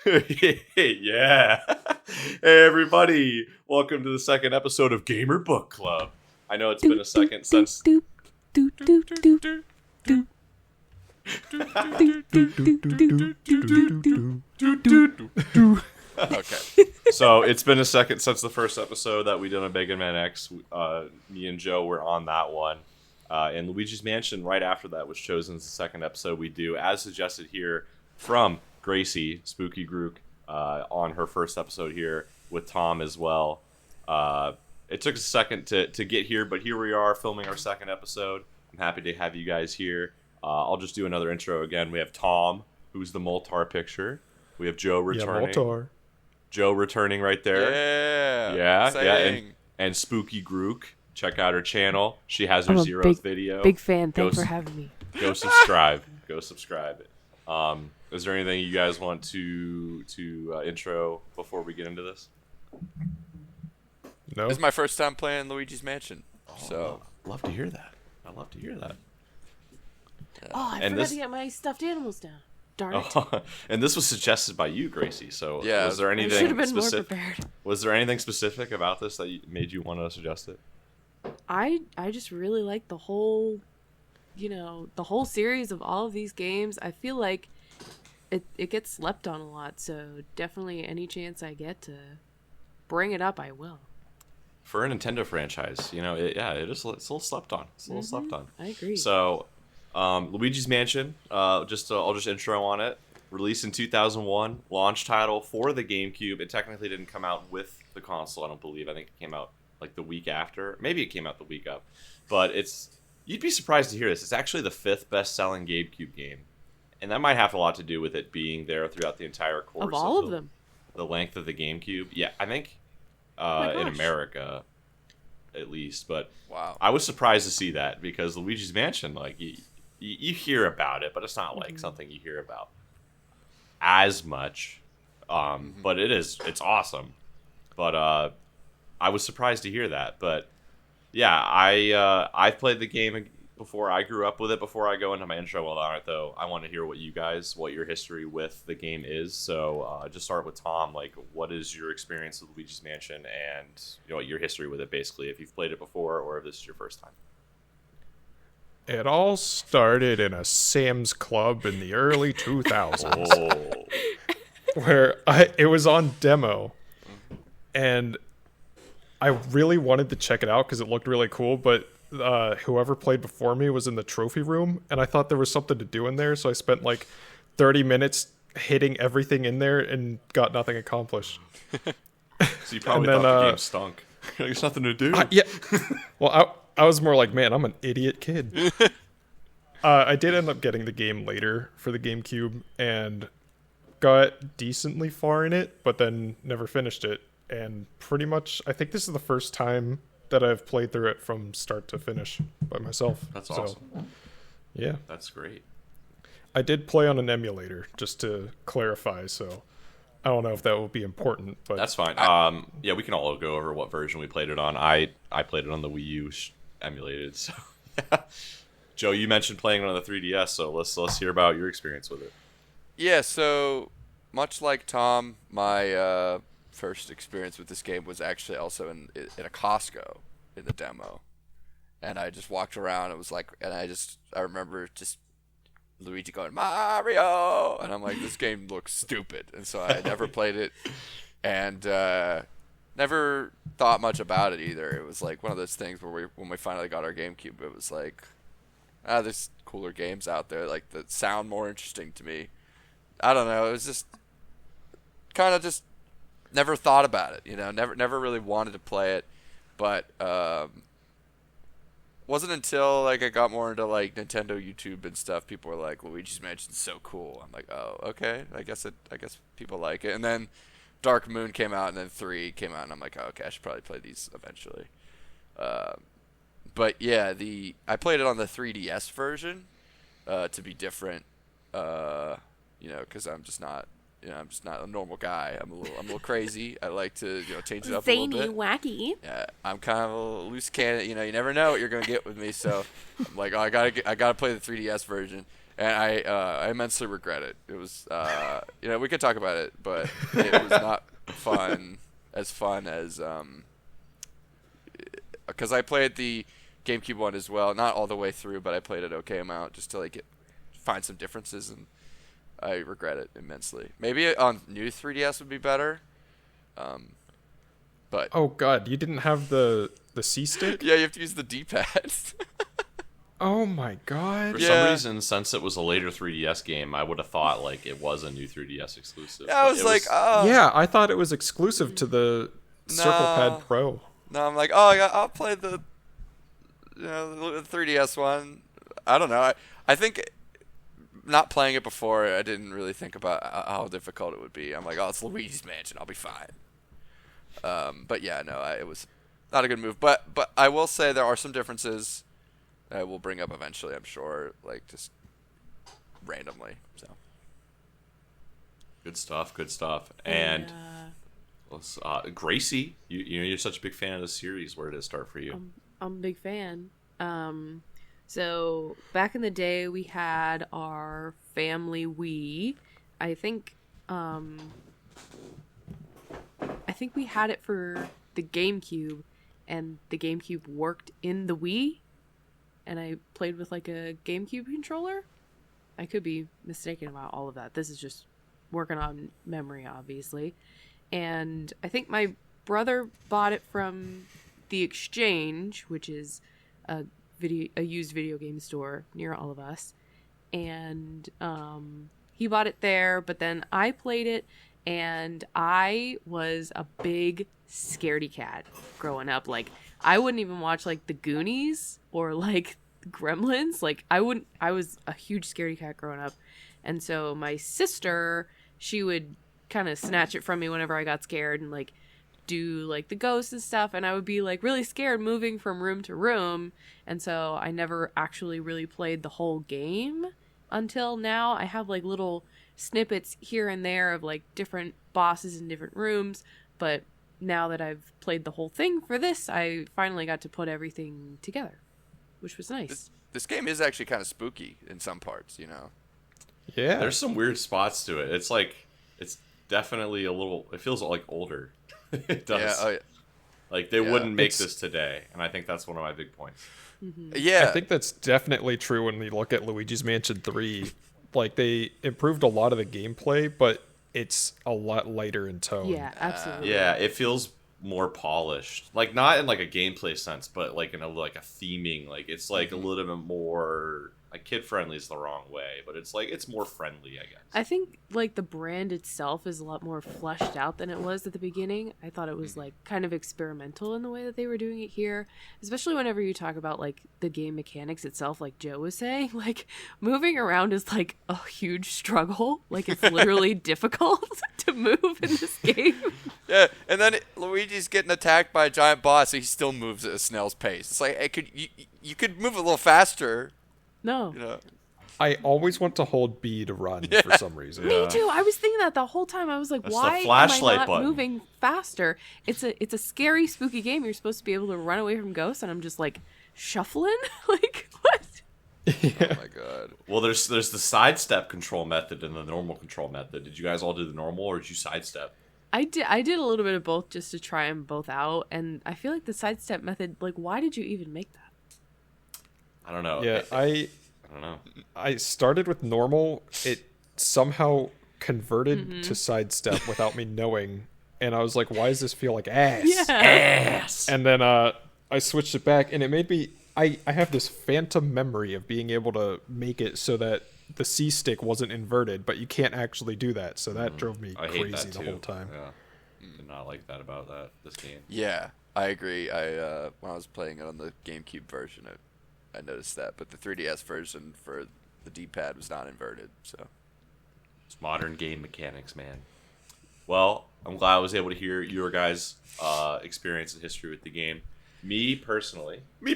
Yeah. Hey, everybody. Welcome to the second episode of Gamer Book Club. I know it's been a second since... Okay. So it's been a second since the first episode that we did on Mega Man X. Me and Joe were on that one. And Luigi's Mansion right after that was chosen as the second episode we do, as suggested here from Gracie, Spookygrooc, on her first episode here with Tom as well. It took us a second to get here, but here we are filming our second episode. I'm happy to have you guys here. I'll just do another intro again. We have Tom, who's the Moltar picture. We have Joe returning. Yeah, Moltar. Joe returning right there. Yeah. And Spookygrooc. Check out her channel. She has her zeroth video. Big fan. Thanks for having me. Go subscribe. Is there anything you guys want to intro before we get into this? No. This is my first time playing Luigi's Mansion. So love to hear that. I love to hear that. Oh, I forgot to get my stuffed animals down. Darn it. And this was suggested by you, Gracie. So yeah, was there anything I should have been specific? more prepared. Was there anything specific about this that made you want to suggest it? I just really like the whole, the whole series of all of these games. I feel like it gets slept on a lot, so definitely any chance I get to bring it up, I will. For a Nintendo franchise, it is. It's a little slept on. I agree. So, Luigi's Mansion. I'll just intro on it. Released in 2001, launch title for the GameCube. It technically didn't come out with the console. I don't believe. I think it came out like the week after. Maybe it came out the week up. But you'd be surprised to hear this. It's actually the 5th best-selling GameCube game. And that might have a lot to do with it being there throughout the entire course of all of them. The length of the GameCube. Yeah, I think in America, at least. But wow. I was surprised to see that because Luigi's Mansion, like, you hear about it, but it's not like something you hear about as much. But it's awesome. But I was surprised to hear that. But yeah, I've played the game before. I grew up with it. Before I go into my intro on it, though, I want to hear what your history with the game is. So just start with Tom. Like, what is your experience with Luigi's Mansion, and your history with it, basically, if you've played it before or if this is your first time. It all started in a Sam's Club in the early 2000s, where it was on demo, and I really wanted to check it out because it looked really cool, but whoever played before me was in the trophy room, and I thought there was something to do in there, so I spent like 30 minutes hitting everything in there and got nothing accomplished. So you probably thought the game stunk. There's nothing to do. Yeah. Well, I was more like, man, I'm an idiot kid. I did end up getting the game later for the GameCube and got decently far in it, but then never finished it. And pretty much, I think this is the first time that I've played through it from start to finish by myself. That's awesome. Yeah. That's great. I did play on an emulator, just to clarify, so I don't know if that will be important, but that's fine. Yeah, we can all go over what version we played it on. I played it on the Wii U emulated, so yeah. Joe, you mentioned playing it on the 3DS, so let's hear about your experience with it. Yeah, so much like Tom, my first experience with this game was actually also in a Costco in the demo, and I just walked around. It was like, and I remember just Luigi going Mario, and I'm like, this game looks stupid, and so I never played it, and never thought much about it either. It was like one of those things where when we finally got our GameCube, it was like, there's cooler games out there like that sound more interesting to me. I don't know. It was just kind of just never thought about it, never really wanted to play it, but wasn't until like I got more into like Nintendo YouTube and stuff, people were like, Luigi's Mansion's so cool. I'm like, oh, okay, I guess people like it. And then Dark Moon came out, and then 3 came out, and I'm like, oh, okay, I should probably play these eventually. But yeah, I played it on the 3DS version to be different, because I'm just not a normal guy. I'm a little crazy. I like to, change it up a little bit. Zany, wacky. Yeah, I'm kind of a loose cannon. You never know what you're gonna get with me. So I'm like, oh, I gotta play the 3DS version. and I immensely regret it. It was we could talk about it, but it was not fun as because I played the GameCube one as well, not all the way through, but I played it okay amount just to like find some differences, and I regret it immensely. Maybe on new 3DS would be better. But Oh god, you didn't have the C stick? yeah, you have to use the D-pad. Oh my god. For Yeah. some reason, since it was a later 3DS game, I would have thought like it was a new 3DS exclusive. Yeah, I but was it like, oh. Yeah, I thought it was exclusive to the Circle Pad Pro. No, I'm like, oh, I'll play the 3DS one. I don't know. I think not playing it before, I didn't really think about how difficult it would be. I'm like, oh, it's Luigi's Mansion. I'll be fine. But yeah, no, it was not a good move. But I will say there are some differences I will bring up eventually, I'm sure, like just randomly. So Good stuff. And Gracie, you're such a big fan of the series. Where did it start for you? I'm a big fan. So back in the day, we had our family Wii. I think we had it for the GameCube, and the GameCube worked in the Wii, and I played with like a GameCube controller. I could be mistaken about all of that. This is just working on memory, obviously. And I think my brother bought it from the Exchange, which is a used video game store near all of us, and he bought it there. But then I played it, and I was a big scaredy cat growing up. Like, I wouldn't even watch like the Goonies or like Gremlins. Like, I was a huge scaredy cat growing up, and so my sister, she would kind of snatch it from me whenever I got scared and like do like the ghosts and stuff, and I would be like really scared moving from room to room, and so I never actually really played the whole game until now. I have like little snippets here and there of like different bosses in different rooms, but now that I've played the whole thing for this, I finally got to put everything together, which was nice. this game is actually kind of spooky in some parts, Yeah. There's some weird spots to it. It's definitely a little. It feels like older. It does. Yeah, oh, yeah. Like they wouldn't make It's- this today, and I think that's one of my big points. Yeah. I think that's definitely true when we look at Luigi's Mansion 3. Like, they improved a lot of the gameplay, but it's a lot lighter in tone. Yeah, absolutely. Yeah, it feels more polished. Like not in like a gameplay sense, but like in a theming. Like it's like a little bit more like kid friendly is the wrong way, but it's like it's more friendly, I guess. I think like the brand itself is a lot more fleshed out than it was at the beginning. I thought it was like kind of experimental in the way that they were doing it here, especially whenever you talk about like the game mechanics itself. Like Joe was saying, like moving around is like a huge struggle. Like it's literally difficult to move in this game. Yeah, and then Luigi's getting attacked by a giant boss, so he still moves at a snail's pace. It's like you could move a little faster. No. I always want to hold B to run for some reason. Me too. I was thinking that the whole time. I was like, That's the why am I flashlight not button. moving faster? It's a scary, spooky game. You're supposed to be able to run away from ghosts, and I'm just like shuffling. Like what? Oh my god. Well, there's the sidestep control method and the normal control method. Did you guys all do the normal, or did you sidestep? I did a little bit of both just to try them both out, and I feel like the sidestep method. Like, why did you even make that? I don't know. Yeah, I don't know. I started with normal. It somehow converted to sidestep without me knowing, and I was like, "Why does this feel like ass?" Yeah. Ass. And then I switched it back, and it made me. I have this phantom memory of being able to make it so that the C stick wasn't inverted, but you can't actually do that. So that drove me I hate crazy that the too. whole time. Yeah. Did not like that about this game. Yeah, I agree. When I was playing it on the GameCube version, I noticed that, but the 3DS version for the D-pad was not inverted. So It's modern game mechanics, man. Well, I'm glad I was able to hear your guys' experience and history with the game. Me personally. Yeah,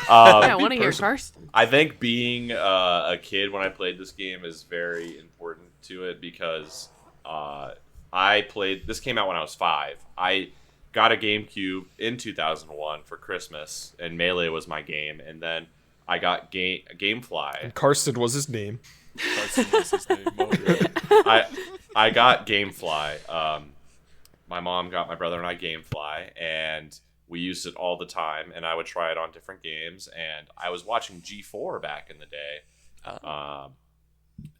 I want to hear Karsten. I think being a kid when I played this game is very important to it because this came out when I was 5. I got a GameCube in 2001 for Christmas, and Melee was my game. And then I got GameFly. And Karsten was his name. Carson was his name. Oh, yeah. I got GameFly. My mom got my brother and I GameFly, and we used it all the time. And I would try it on different games. And I was watching G4 back in the day,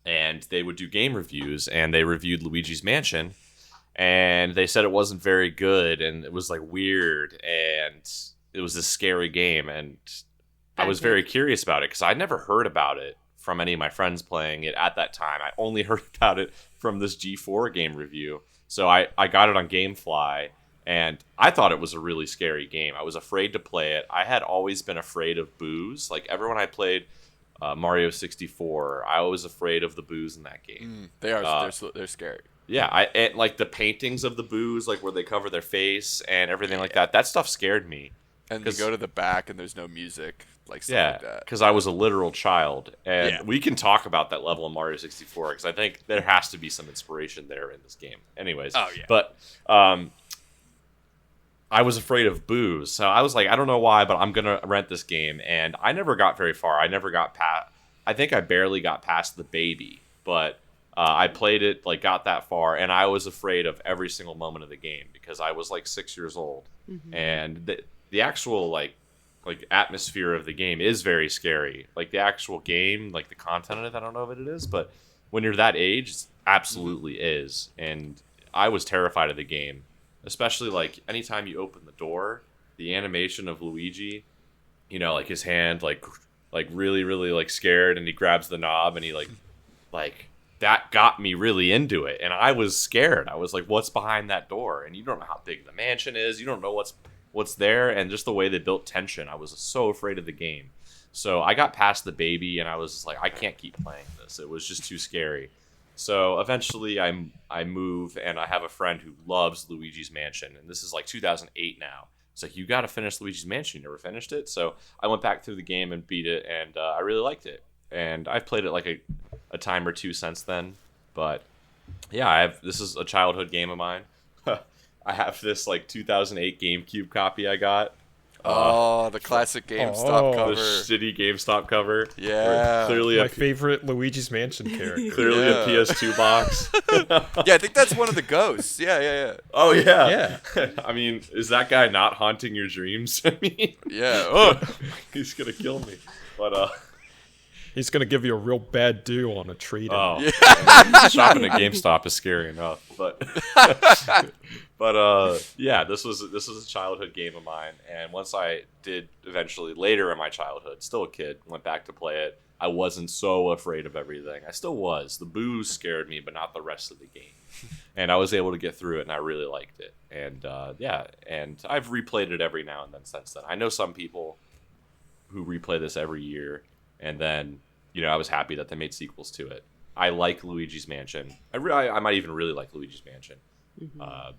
and they would do game reviews, and they reviewed Luigi's Mansion, and they said it wasn't very good, and it was like weird, and it was a scary game, and I was very curious about it because I'd never heard about it from any of my friends playing it at that time. I only heard about it from this G4 game review. So I got it on GameFly, and I thought it was a really scary game. I was afraid to play it. I had always been afraid of boos. Like, everyone I played Mario 64, I was afraid of the boos in that game. They are. They're scary. Yeah, and like the paintings of the boos, like where they cover their face and everything like that. That stuff scared me. And you go to the back and there's no music, like stuff like that. Because I was a literal child, and we can talk about that level of Mario 64 because I think there has to be some inspiration there in this game. Anyways, but I was afraid of boos, so I was like, I don't know why, but I'm gonna rent this game, and I never got very far. I never got past. I think I barely got past the baby, but I played it, like, got that far, and I was afraid of every single moment of the game because I was like 6 years old, and the actual like atmosphere of the game is very scary. Like, the actual game, like the content of it, I don't know if it is, but when you're that age, it absolutely is. And I was terrified of the game, especially like anytime you open the door, the animation of Luigi, you know, like his hand, like really, really like scared, and he grabs the knob and he like that got me really into it. And I was scared. I was like, what's behind that door? And you don't know how big the mansion is. You don't know what's there, and just the way they built tension. I was so afraid of the game. So I got past the baby, and I was just like, I can't keep playing this. It was just too scary. So eventually I move, and I have a friend who loves Luigi's Mansion, and this is like 2008 now. It's like, you got to finish Luigi's Mansion. You never finished it. So I went back through the game and beat it, and I really liked it. And I've played it like a time or two since then. But yeah, this is a childhood game of mine. I have this like 2008 GameCube copy I got. The classic GameStop cover. The shitty GameStop cover. Yeah. Clearly my favorite Luigi's Mansion character. Clearly a PS2 box. Yeah, I think that's one of the ghosts. Yeah. Oh, yeah. I mean, is that guy not haunting your dreams? I mean, yeah. Oh, he's going to kill me. But, he's going to give you a real bad do on a trade-in. Oh, yeah. Shopping at GameStop is scary enough. But yeah, this was a childhood game of mine, and once I did eventually later in my childhood, still a kid, went back to play it, I wasn't so afraid of everything. I still was. The boos scared me, but not the rest of the game. And I was able to get through it, and I really liked it. And and I've replayed it every now and then since then. I know some people who replay this every year, and then, you know, I was happy that they made sequels to it. I like Luigi's Mansion. I might even really like Luigi's Mansion.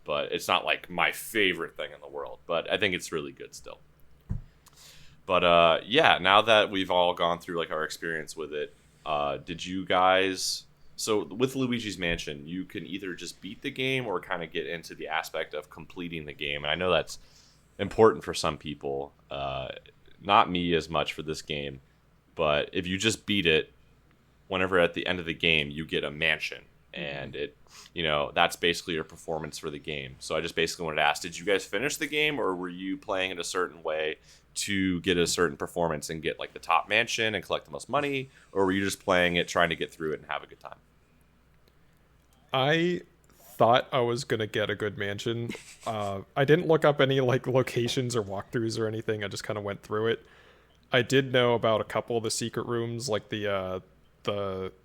But it's not like my favorite thing in the world, but I think it's really good still. But yeah, now that we've all gone through like our experience with it, did you guys, so with Luigi's Mansion, you can either just beat the game or kind of get into the aspect of completing the game, and I know that's important for some people, not me as much for this game, but if you just beat it, whenever at the end of the game you get a mansion, and it, you know, that's basically your performance for the game. So I just basically wanted to ask, did you guys finish the game, or were you playing it a certain way to get a certain performance and get like the top mansion and collect the most money, or were you just playing it trying to get through it and have a good time? I thought I was gonna get a good mansion. I didn't look up any like locations or walkthroughs or anything. I just kind of went through it. I did know about a couple of the secret rooms, like the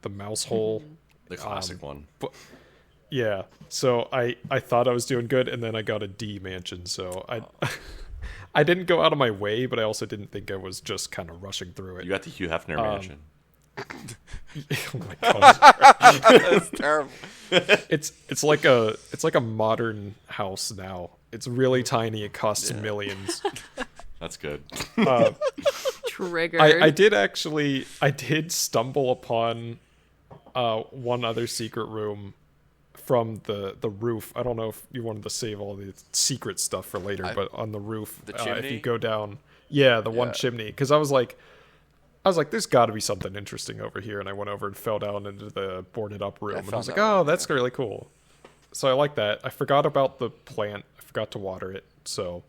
mouse hole. The classic one. But, yeah, so I thought I was doing good, and then I got a D mansion, so I didn't go out of my way, but I also didn't think I was just kind of rushing through it. You got the Hugh Hefner mansion. Oh my god. That's terrible. It's like a modern house now. It's really tiny, it costs millions. That's good. Triggered. I did stumble upon one other secret room from the roof. I don't know if you wanted to save all the secret stuff for later, but on the roof, the chimney? if you go down, one chimney, because I was like, I was like, there's got to be something interesting over here, and I went over and fell down into the boarded up room, I and I found was like, that oh, one, that's really cool. So I like that. I forgot about the plant. I forgot to water it. So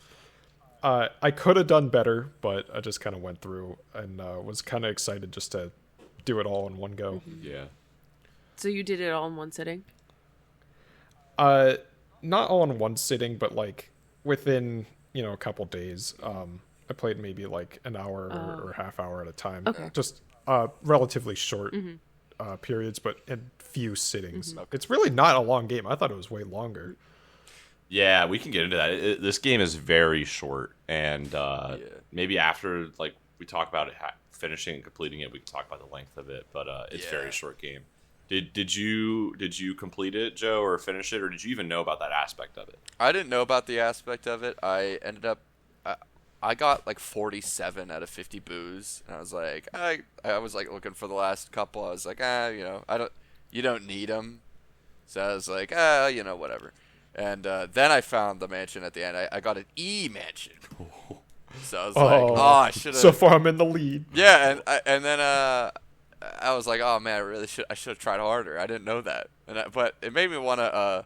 I could have done better, but I just kind of went through and was kind of excited just to do it all in one go. Yeah. So you did it all in one sitting? Not all in one sitting, but like within, a couple days. I played maybe like an hour or half hour at a time. Okay. Just relatively short periods, but in few sittings. Okay. It's really not a long game. I thought it was way longer. Yeah, we can get into that. This game is very short, and maybe after like we talk about it, finishing and completing it, we can talk about the length of it. But it's a very short game. Did you complete it, Joe, or finish it, or did you even know about that aspect of it? I didn't know about the aspect of it. I ended up, I got like 47 out of 50 boos, and I was like, I was like looking for the last couple. I was like, you don't need them, so I was like, whatever. And then I found the mansion at the end. I got an E mansion, so I was like, I should have. So far, I'm in the lead. Yeah, and then I was like, oh man, I should have tried harder. I didn't know that, but it made me want to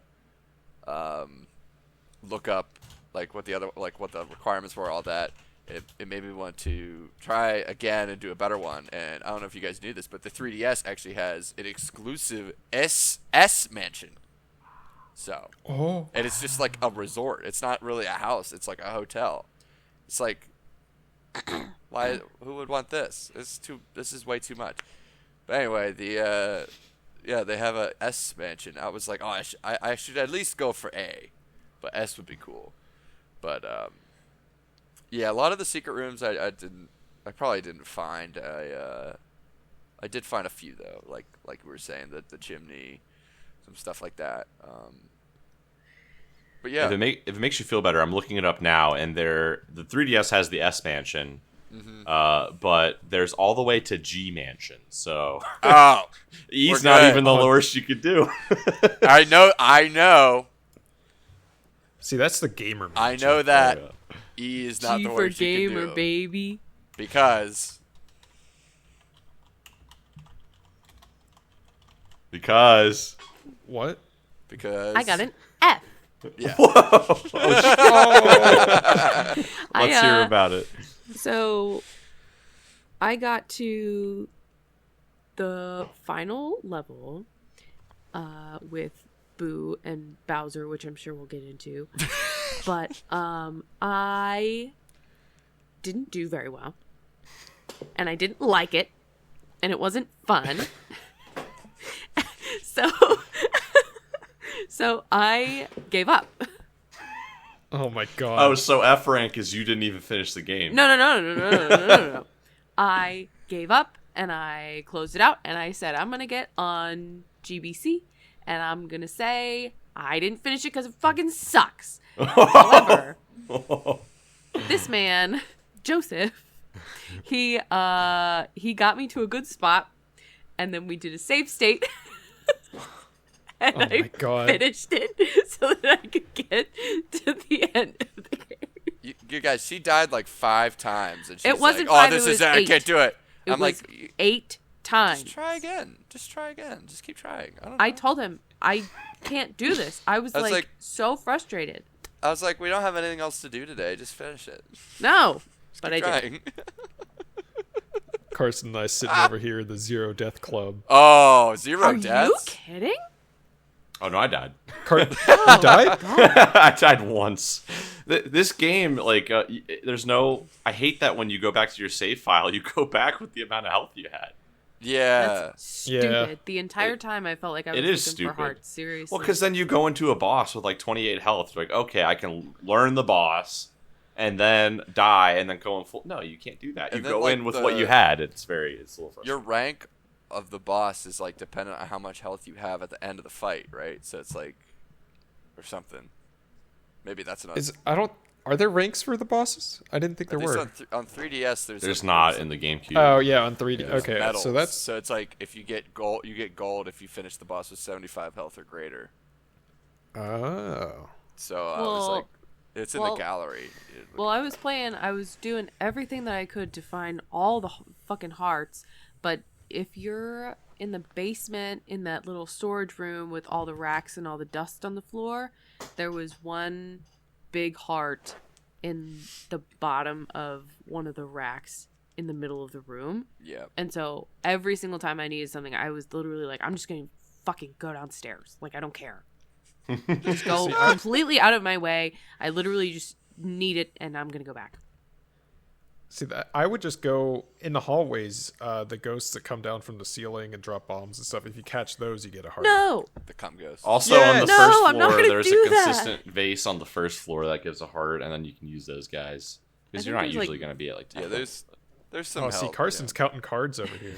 look up like what the requirements were, all that. It made me want to try again and do a better one. And I don't know if you guys knew this, but the 3DS actually has an exclusive S mansion. So, and it's just like a resort. It's not really a house. It's like a hotel. It's like, why? Who would want this? This is way too much. But anyway, they have a S mansion. I was like, I should at least go for A, but S would be cool. But a lot of the secret rooms I probably didn't find. I did find a few though, like we were saying, the chimney, some stuff like that. But yeah, if it makes you feel better, I'm looking it up now, and the 3DS has the S mansion. But there's all the way to G mansion, so E's not even the lowest you could do. I know. See, that's the gamer mansion. I know that E is not the worst you can do. G for gamer, baby. Because What? Because I got an F. Yeah. Let's hear about it. So I got to the final level with Boo and Bowser, which I'm sure we'll get into. But I didn't do very well. And I didn't like it. And it wasn't fun. So I gave up. Oh my god. Oh, so F rank is you didn't even finish the game. No. I gave up and I closed it out and I said I'm going to get on GBC and I'm going to say I didn't finish it because it fucking sucks. However, this man, Joseph, he got me to a good spot and then we did a save state. And Oh my god. finished it so that I could get to the end of the game. You guys, she died like 5 times, and she's It wasn't like, 5, this it is was it. I 8. can't do it. It I'm was like, 8 times. Just try again. Just keep trying. I don't know. I told him I can't do this. I was like so frustrated. I was like, we don't have anything else to do today. Just finish it. No, Just but keep I did. trying. Carson and I sitting over here in the Zero Death Club. Oh, 0 Are deaths? you kidding? Oh no, I died. You died? I died once. This game, like, there's no. I hate that when you go back to your save file, you go back with the amount of health you had. Yeah. That's stupid. Yeah. The entire time I felt like I was It looking is for stupid. hearts. Seriously. Well, because then you go into a boss with like 28 health. You're like, okay, I can learn the boss, and then die, and then go in full. No, you can't do that. You And then, go like, in with what you had. It's a little frustrating. Your rank of the boss is like dependent on how much health you have at the end of the fight, right? So it's like, or something. Maybe that's another. Are there ranks for the bosses? I didn't think there were. On 3DS, There's not in the GameCube. Oh yeah, on 3D. there's Okay, medals. so it's like if you get gold, you get gold if you finish the boss with 75 health or greater. Oh. So I was like, It's in the gallery. Well, I was doing everything that I could to find all the fucking hearts, but if you're in the basement in that little storage room with all the racks and all the dust on the floor, there was one big heart in the bottom of one of the racks in the middle of the room. Yeah. And so every single time I needed something, I was literally like, I'm just going to fucking go downstairs. Like, I don't care. Just go completely out of my way. I literally just need it, and I'm going to go back. See, that I would just go in the hallways, the ghosts that come down from the ceiling and drop bombs and stuff. If you catch those, you get a heart. No! The cum ghost. Also, Yes. on the No, first I'm not floor, gonna there's do a that. consistent vase on the first floor that gives a heart, and then you can use those guys. Because I you're not think there's, usually like- going to be at like 10. Yeah, there's some Oh, help. see, Carson's counting cards over here.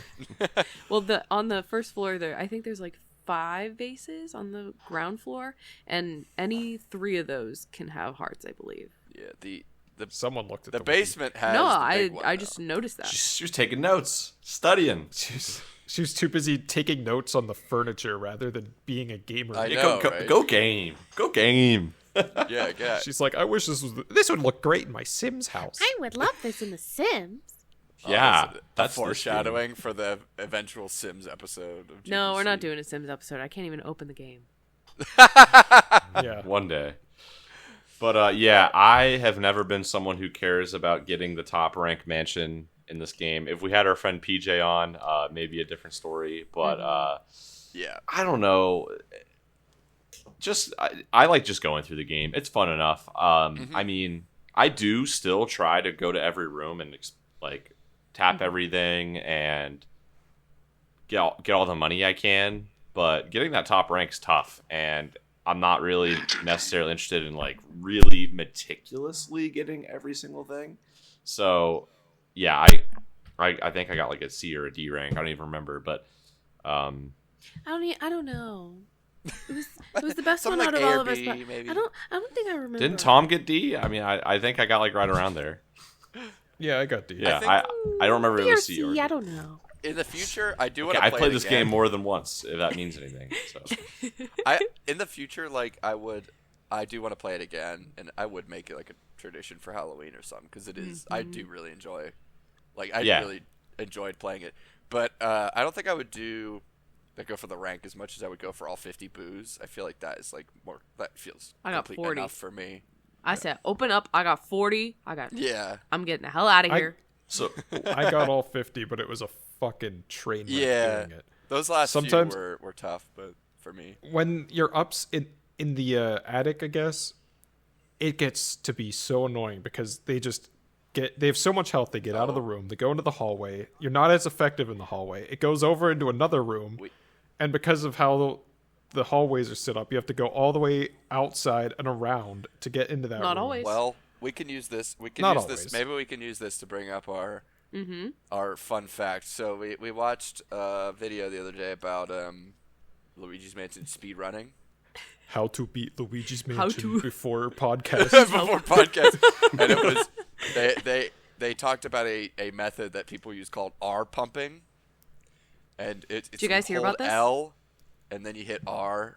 Well, on the first floor, I think there's like 5 vases on the ground floor, and any 3 of those can have hearts, I believe. Yeah, the Someone looked at the the wiki. basement has No, the big one, I though. just noticed that. She was taking notes, studying. She was too busy taking notes on the furniture rather than being a gamer. I Yeah, know, go right? game. Go game. Yeah. She's like, I wish this would look great in my Sims house. I would love this in The Sims. Yeah, that's that's foreshadowing for the eventual Sims episode. Of No, we're not GPC. doing a Sims episode. I can't even open the game. Yeah. One day. But yeah, I have never been someone who cares about getting the top rank mansion in this game. If we had our friend PJ on, maybe a different story. But Yeah. I don't know. I like just going through the game. It's fun enough. I mean, I do still try to go to every room and like tap everything and get all the money I can. But getting that top rank's tough, and I'm not really necessarily interested in like really meticulously getting every single thing. So yeah, I think I got like a C or a D rank. I don't even remember, but I don't know. It was the best one Something out like of A all or of us. B, But maybe. I don't think I remember. didn't Tom get D? I mean, I think I got like right around there. Yeah, I got D. Yeah, think- I don't remember if it was C or D. I don't know. In the future, I do want Okay, to I've play played it this again. game more than once, if that means anything. So In the future, like I do want to play it again, and I would make it like a tradition for Halloween or something, because it is. I do really enjoy. Like I Yeah. really enjoyed playing it, but I don't think I would go for the rank as much as I would go for all 50 boos. I feel like that is like more. That feels I got complete 40. enough for me. I said, open up. I got 40. Yeah. I'm getting the hell out of here. so I got all 50, but it was a fucking train wreck Yeah. doing it. Those last Sometimes- few were tough, but for me. When you're in the attic, I guess, it gets to be so annoying because they have so much health. They get out of the room. They go into the hallway. You're not as effective in the hallway. It goes over into another room, and because of how the hallways are set up, you have to go all the way outside and around to get into that Not room. always. Well, we can use this. We can Not use always. this. Maybe we can use this to bring up our fun fact. So we watched a video the other day about Luigi's Mansion speedrunning. How to beat Luigi's How Mansion to- before podcast. Before podcast, and it was they talked about a method that people use called R pumping, and it's Did you guys hear hold about this? L, and then you hit R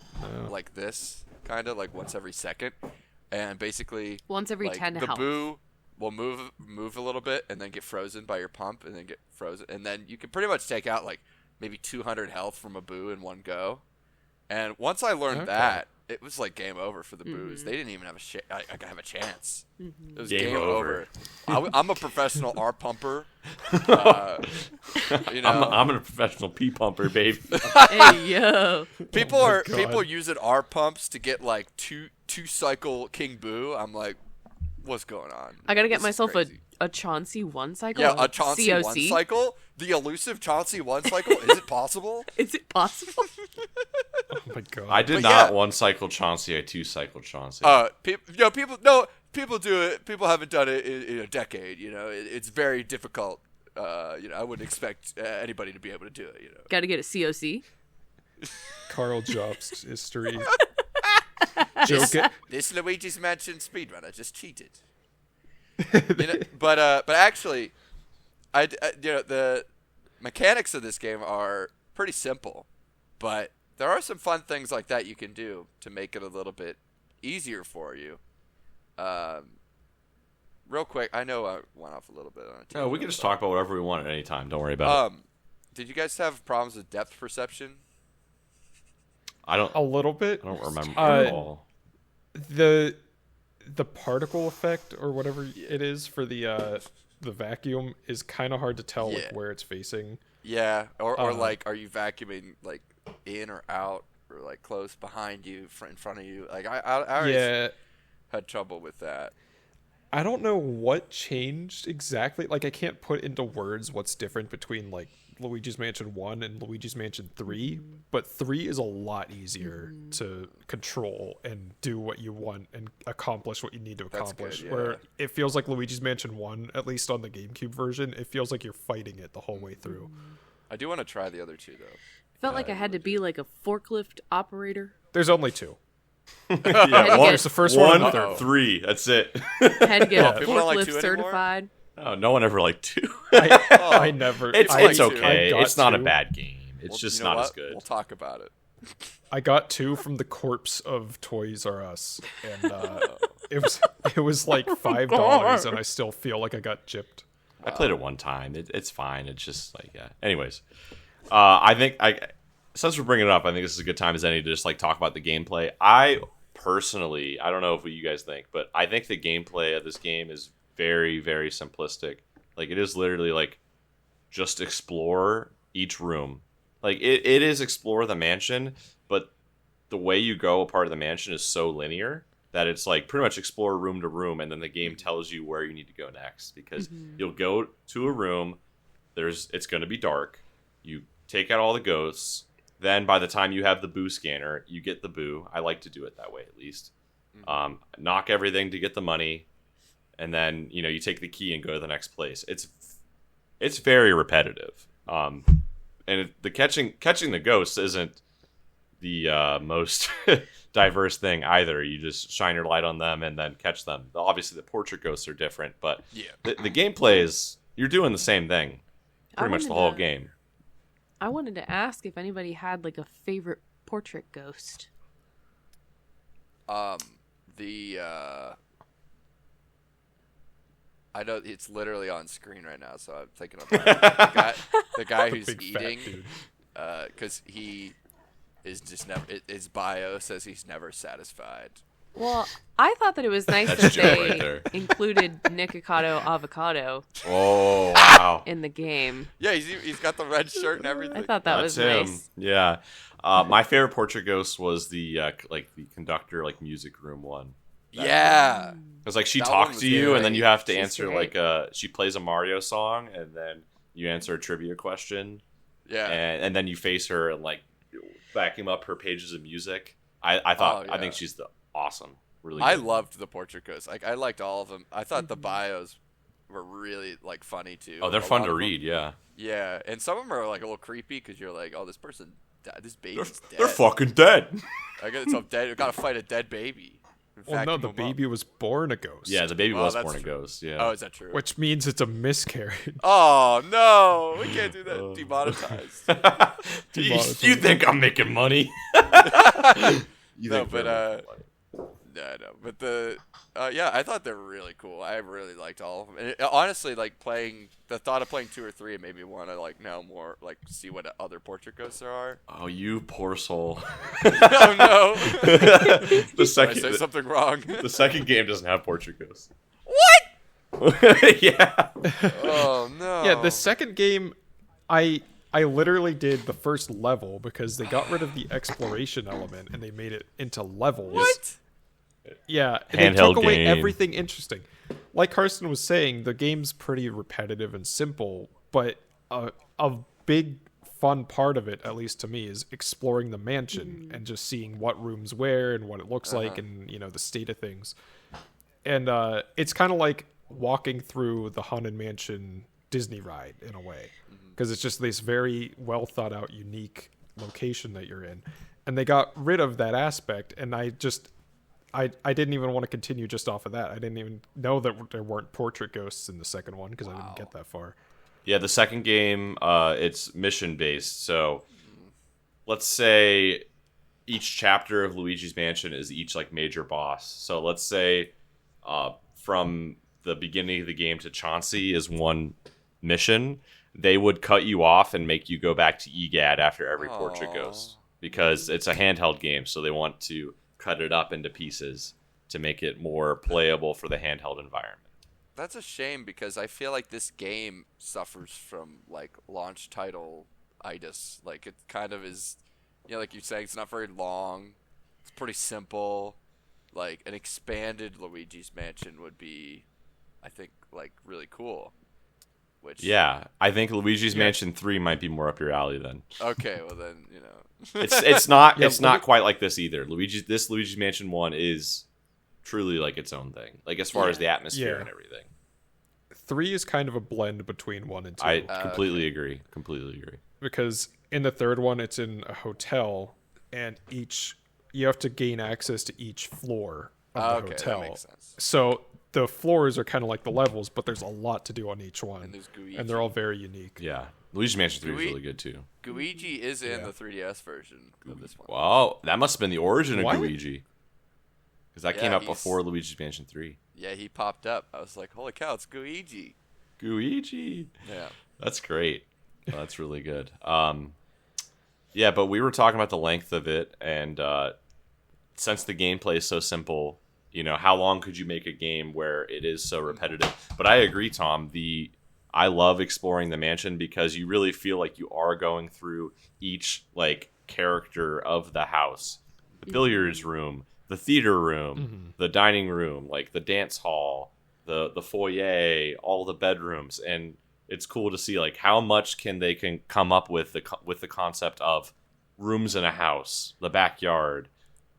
like this, kind of like once every second, and basically Once every like, 10 the health. boo will move a little bit and then get frozen by your pump, and then get frozen, and then you can pretty much take out like maybe 200 health from a boo in one go. And once I learned that, it was like game over for the boos. They didn't even have have a chance. It was Game game over. over. I'm a professional R pumper. You know, I'm a professional pee pumper, baby. Hey, yo. people using R pumps to get like two cycle King Boo. I'm like, what's going on? I gotta get This is myself crazy. a Chauncey 1 cycle. Yeah, like a Chauncey COC. 1 cycle? The elusive Chauncey 1 cycle? Is it possible? Is it possible? Oh my god. I did But not yeah. 1 cycle Chauncey, I 2 cycle Chauncey. People do it. People haven't done it in a decade. You know, it's very difficult. I wouldn't expect anybody to be able to do it. You know, Gotta get a COC. Carl Jobs history. Joke it. this Luigi's Mansion speedrunner just cheated. But actually, the mechanics of this game are pretty simple, but there are some fun things like that you can do to make it a little bit easier for you. Real quick, I know I went off a little bit on a tangent. No, we can just talk about whatever we want at any time. Don't worry about it. Did you guys have problems with depth perception? A little bit. I don't remember at all. The particle effect or whatever it is for the vacuum is kind of hard to tell like where it's facing. Yeah, or like, are you vacuuming like in or out or like close behind you, in front of you? Like I always had trouble with that. I don't know what changed exactly. Like I can't put into words what's different between like Luigi's Mansion 1 and Luigi's Mansion 3, but 3 is a lot easier to control and do what you want and accomplish what you need to accomplish. Good, yeah. Where it feels like Luigi's Mansion 1, at least on the GameCube version, it feels like you're fighting it the whole way through. I do want to try the other two though. Felt like I had to be like a forklift operator. There's only 2. Yeah, There's the first one and the third. 3. That's it. Had to get people don't like forklift 2 anymore? certified. Oh, no one ever liked 2. I never. It's I okay. got It's not a 2. bad game. It's just you know not what? as good. We'll talk about it. I got 2 from the corpse of Toys R Us, and it was like $5, and I still feel like I got gypped. I played it one time. It's fine. It's just like, yeah. Anyways, I think since we're bringing it up, I think this is a good time as any to just like talk about the gameplay. I personally, I don't know what you guys think, but I think the gameplay of this game is very, very simplistic. Like it is literally like just explore each room. Like it is explore the mansion, but the way you go a part of the mansion is so linear that it's like pretty much explore room to room, and then the game tells you where you need to go next, because you'll go to a room, it's going to be dark, you take out all the ghosts, then by the time you have the boo scanner, you get the boo. I like to do it that way at least. Knock everything to get the money, and then you take the key and go to the next place. It's very repetitive. And the catching the ghosts isn't the most diverse thing either. You just shine your light on them and then catch them. Obviously, the portrait ghosts are different, but the gameplay is you're doing the same thing pretty much the whole game. I wanted to ask if anybody had like a favorite portrait ghost. I know it's literally on screen right now, so I'm thinking of the guy who's eating, because he is just never. His bio says he's never satisfied. Well, I thought that it was nice That's that Joe they right there. included Nikocado Avocado Oh wow! in the game. Yeah, he's got the red shirt and everything. I thought that That's was him. nice. Yeah. My favorite portrait ghost was the the conductor music room one. Yeah. It's like she That one talks was to you, great. and then you have to She's answer great. she plays a Mario song, and then you answer a trivia question, Yeah. and then you face her and vacuum up her pages of music. I thought I think she's awesome. Really, I good. loved the portrait ghosts. I liked all of them. I thought the bios were really funny too. Oh, they're A fun lot to of them. read. Yeah, Yeah, and some of them are a little creepy because you're like, oh, this person died. This baby's dead. they're fucking dead. I guess I'm dead. I gotta fight a dead baby. Well, no, the Vacuum 'em up. baby was born a ghost. Yeah, the baby Oh, was that's born a true. ghost. Yeah. Oh, is that true? Which means it's a miscarriage. Oh no, we can't do that. Demonetized. you think I'm making money? No, but but the I thought they were really cool. I really liked all of them, and honestly, the thought of playing 2 or 3 made me want to know more, see what other portrait ghosts there are. Oh, you poor soul. Oh no! the Did I second say something wrong? the second game doesn't have portrait ghosts. What? Yeah. Oh no! Yeah, the second game, I literally did the first level because they got rid of the exploration element and they made it into levels. What? Yeah, and they Handheld took away game. everything interesting. Like Carson was saying, the game's pretty repetitive and simple, but a big fun part of it, at least to me, is exploring the mansion and just seeing what rooms where and what it looks like and the state of things. And it's kind of like walking through the Haunted Mansion Disney ride in a way, because it's just this very well thought out, unique location that you're in, and they got rid of that aspect, and I didn't even want to continue just off of that. I didn't even know that there weren't portrait ghosts in the second one because I didn't get that far. Yeah, the second game, it's mission based. So let's say each chapter of Luigi's Mansion is each major boss. So let's say from the beginning of the game to Chauncey is one mission, they would cut you off and make you go back to EGAD after every portrait ghost, because it's a handheld game, so they want to cut it up into pieces to make it more playable for the handheld environment. That's a shame, because I feel like this game suffers from like launch title itis. Like it kind of is, like you're saying, it's not very long. It's pretty simple. Like an expanded Luigi's Mansion would be, I think, like really cool. Which I think Luigi's Mansion 3 might be more up your alley then. Okay, well then, it's not quite like this either. Luigi's Mansion 1 is truly like its own thing, like as far as the atmosphere and everything. 3 is kind of a blend between 1 and 2. I completely agree. Because in the third one, it's in a hotel, and you have to gain access to each floor of the hotel. That makes sense. So the floors are kind of like the levels, but there's a lot to do on each one, and they're all very unique. Yeah, Luigi's Mansion 3 is really good too. Luigi is in the 3DS version of this one. Wow, that must have been the origin of Luigi, because that came out before Luigi's Mansion 3. Yeah, he popped up. I was like, holy cow, it's Luigi. Yeah, that's great. That's really good. Yeah, but we were talking about the length of it, and since the gameplay is so simple, how long could you make a game where it is so repetitive? But I agree, Tom. I love exploring the mansion because you really feel like you are going through each like character of the house. The billiards room, the theater room, the dining room, like the dance hall, the foyer, all the bedrooms, and it's cool to see like how much they can come up with the concept of rooms in a house, the backyard,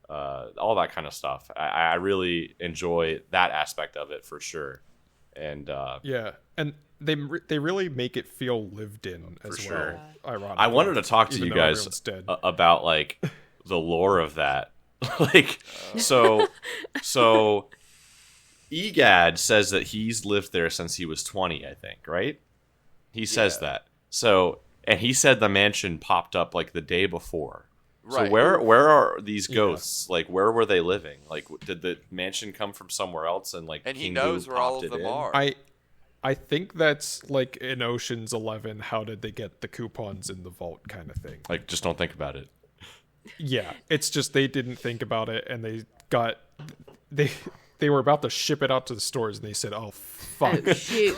all that kind of stuff. I really enjoy that aspect of it for sure. And and they really make it feel lived in as sure. well. Ironically, I wanted to talk to you guys about like the lore of that. Like so EGAD says that he's lived there since he was 20, I think, right? He says that. So, and he said the mansion popped up like the day before. Right. So where are these ghosts? Like, where were they living? Like, did the mansion come from somewhere else? And like, and King he knows Boo where all popped of them it in? are. I think that's like in Ocean's 11. How did they get the coupons in the vault kind of thing? Like, just don't think about it. Yeah, it's just they didn't think about it, and they were about to ship it out to the stores, and they said, "Oh fuck, Oh, shoot.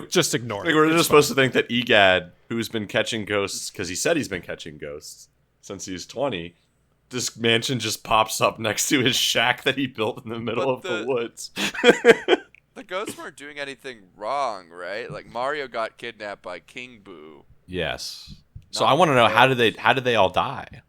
just ignore it." Like, we're just supposed to think that EGAD, who's been catching ghosts, because he said he's been catching ghosts since he was 20, this mansion just pops up next to his shack that he built in the middle of the woods. The ghosts weren't doing anything wrong, right? Like Mario got kidnapped by King Boo. Yes. So I want to know, how did they all die?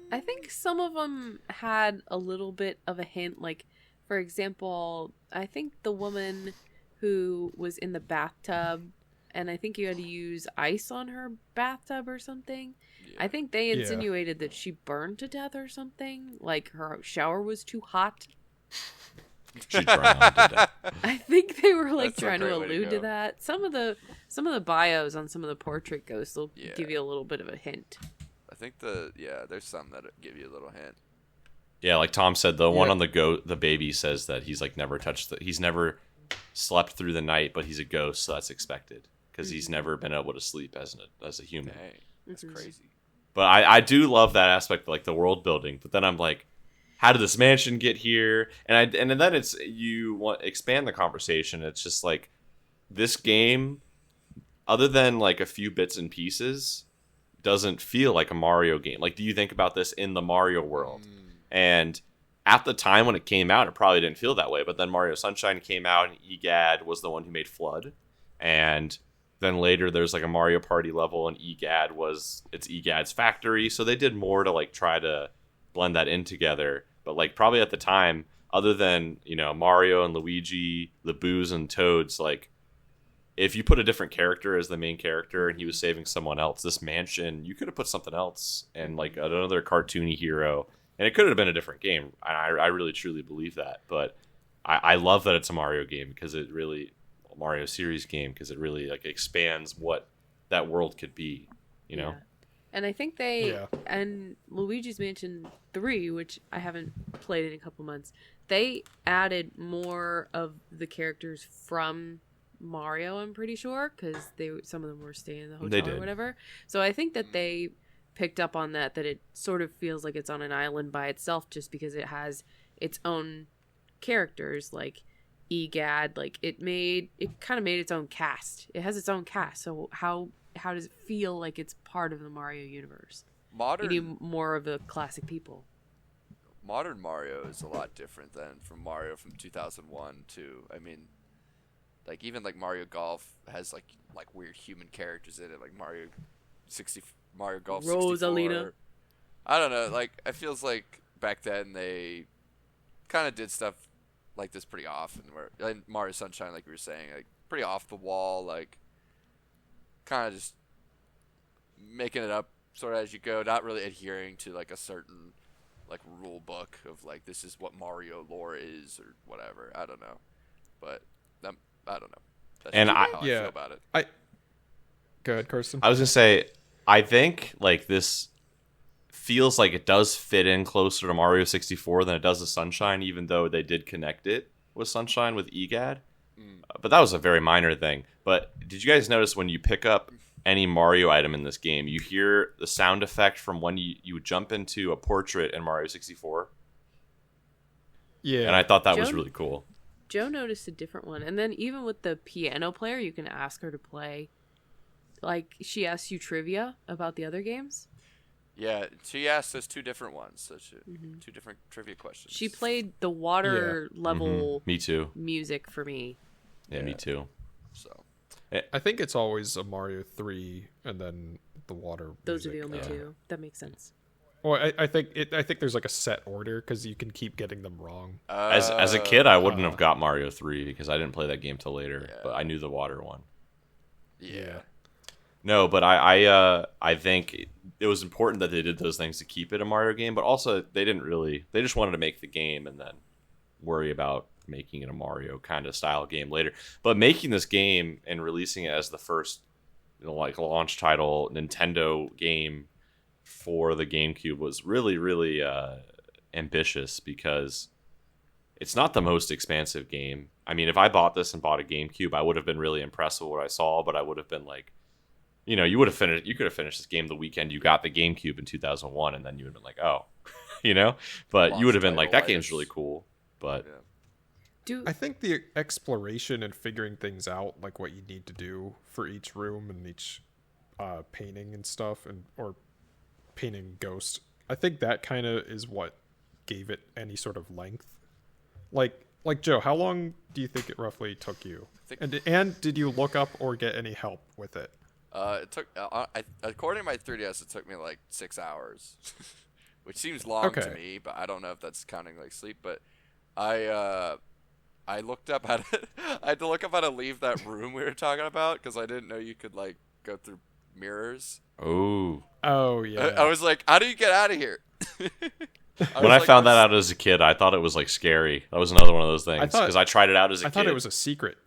I think some of them had a little bit of a hint. Like, for example, I think the woman who was in the bathtub, and I think you had to use ice on her bathtub or something. Yeah. I think they insinuated that she burned to death or something. Like, her shower was too hot. She drowned to death. I think they were like That's trying to allude to that. Some of the bios on some of the portrait ghosts will give you a little bit of a hint. I think there's some that give you a little hint. Yeah, like Tom said, the one on the baby says that he's like never he's never slept through the night, but he's a ghost, so that's expected because he's never been able to sleep as a human. Dang, that's crazy. But I do love that aspect, like the world building. But then I'm like, how did this mansion get here? And then it's expand the conversation. It's just like this game, other than like a few bits and pieces, doesn't feel like a Mario game. Like, do you think about this in the Mario world? And at the time when it came out, it probably didn't feel that way. But then Mario Sunshine came out, and EGAD was the one who made Flood. And then later there's like a Mario Party level, and it's EGAD's factory. So they did more to like try to blend that in together. But like probably at the time, other than Mario and Luigi, the Boos and Toads, like if you put a different character as the main character and he was saving someone else, this mansion, you could have put something else and like another cartoony hero, and it could have been a different game. I really truly believe that. But I love that it's a Mario game because it really Mario series game because it really like expands what that world could be. Yeah. And I think they Yeah. and Luigi's Mansion 3, which I haven't played in a couple months, they added more of the characters from Mario, I'm pretty sure, because some of them were staying in the hotel or whatever. So I think that they picked up on that it sort of feels like it's on an island by itself, just because it has its own characters, like EGAD. Like it kind of made its own cast. It has its own cast. So how does it feel like it's part of the Mario universe? You need more of the classic people. Modern Mario is a lot different than from Mario from 2001 to, I mean, like even like Mario Golf has like weird human characters in it, like Mario Golf 64. Rosalina. I don't know, like it feels like back then they kind of did stuff like this pretty often, where and Mario Sunshine, like we were saying, like pretty off the wall, like kind of just making it up sort of as you go, not really adhering to like a certain like rule book of like this is what Mario lore is or whatever. I don't know, but I don't know. That's And just I how I feel about it. Go ahead, Kirsten. I was gonna say, I think like this feels like it does fit in closer to Mario 64 than it does to Sunshine, even though they did connect it with Sunshine with EGAD. But that was a very minor thing. But did you guys notice when you pick up any Mario item in this game, you hear the sound effect from when you jump into a portrait in Mario 64? Yeah. And I thought that was really cool. Joe noticed a different one. And then even with the piano player, you can ask her to play. Like, she asks you trivia about the other games. Yeah, she asked us two different ones, so two different trivia questions. She played the water level Me too. music for me. Yeah, me too. So I think it's always a Mario 3 and then the water Those music. are the only two. That makes sense. Well, I think there's like a set order because you can keep getting them wrong. As a kid, I wouldn't have got Mario 3 because I didn't play that game till later, Yeah. but I knew the water one. yeah. No, but I think it was important that they did those things to keep it a Mario game, but also they just wanted to make the game and then worry about making it a Mario kind of style game later. But making this game and releasing it as the first, like launch title Nintendo game for the GameCube was really, really ambitious because it's not the most expansive game. I mean, if I bought this and bought a GameCube, I would have been really impressed with what I saw, but I would have been like, you could have finished this game the weekend you got the GameCube in 2001, and then you would have been like, oh, but you would have been like, that game's really cool. But I think the exploration and figuring things out, like what you need to do for each room and each painting and stuff, or painting Ghost, I think that kind of is what gave it any sort of length. Like Joe, how long do you think it roughly took you? And did you look up or get any help with it? It took, according to my 3DS, it took me like 6 hours, which seems long to me, but I don't know if that's counting like sleep. But I looked up how to, I had to look up how to leave that room we were talking about because I didn't know you could like go through mirrors. oh, yeah. I was like, how do you get out of here? when I found that out as a kid, I thought it was like scary. That was another one of those things because I tried it out as a kid. I thought it was a secret.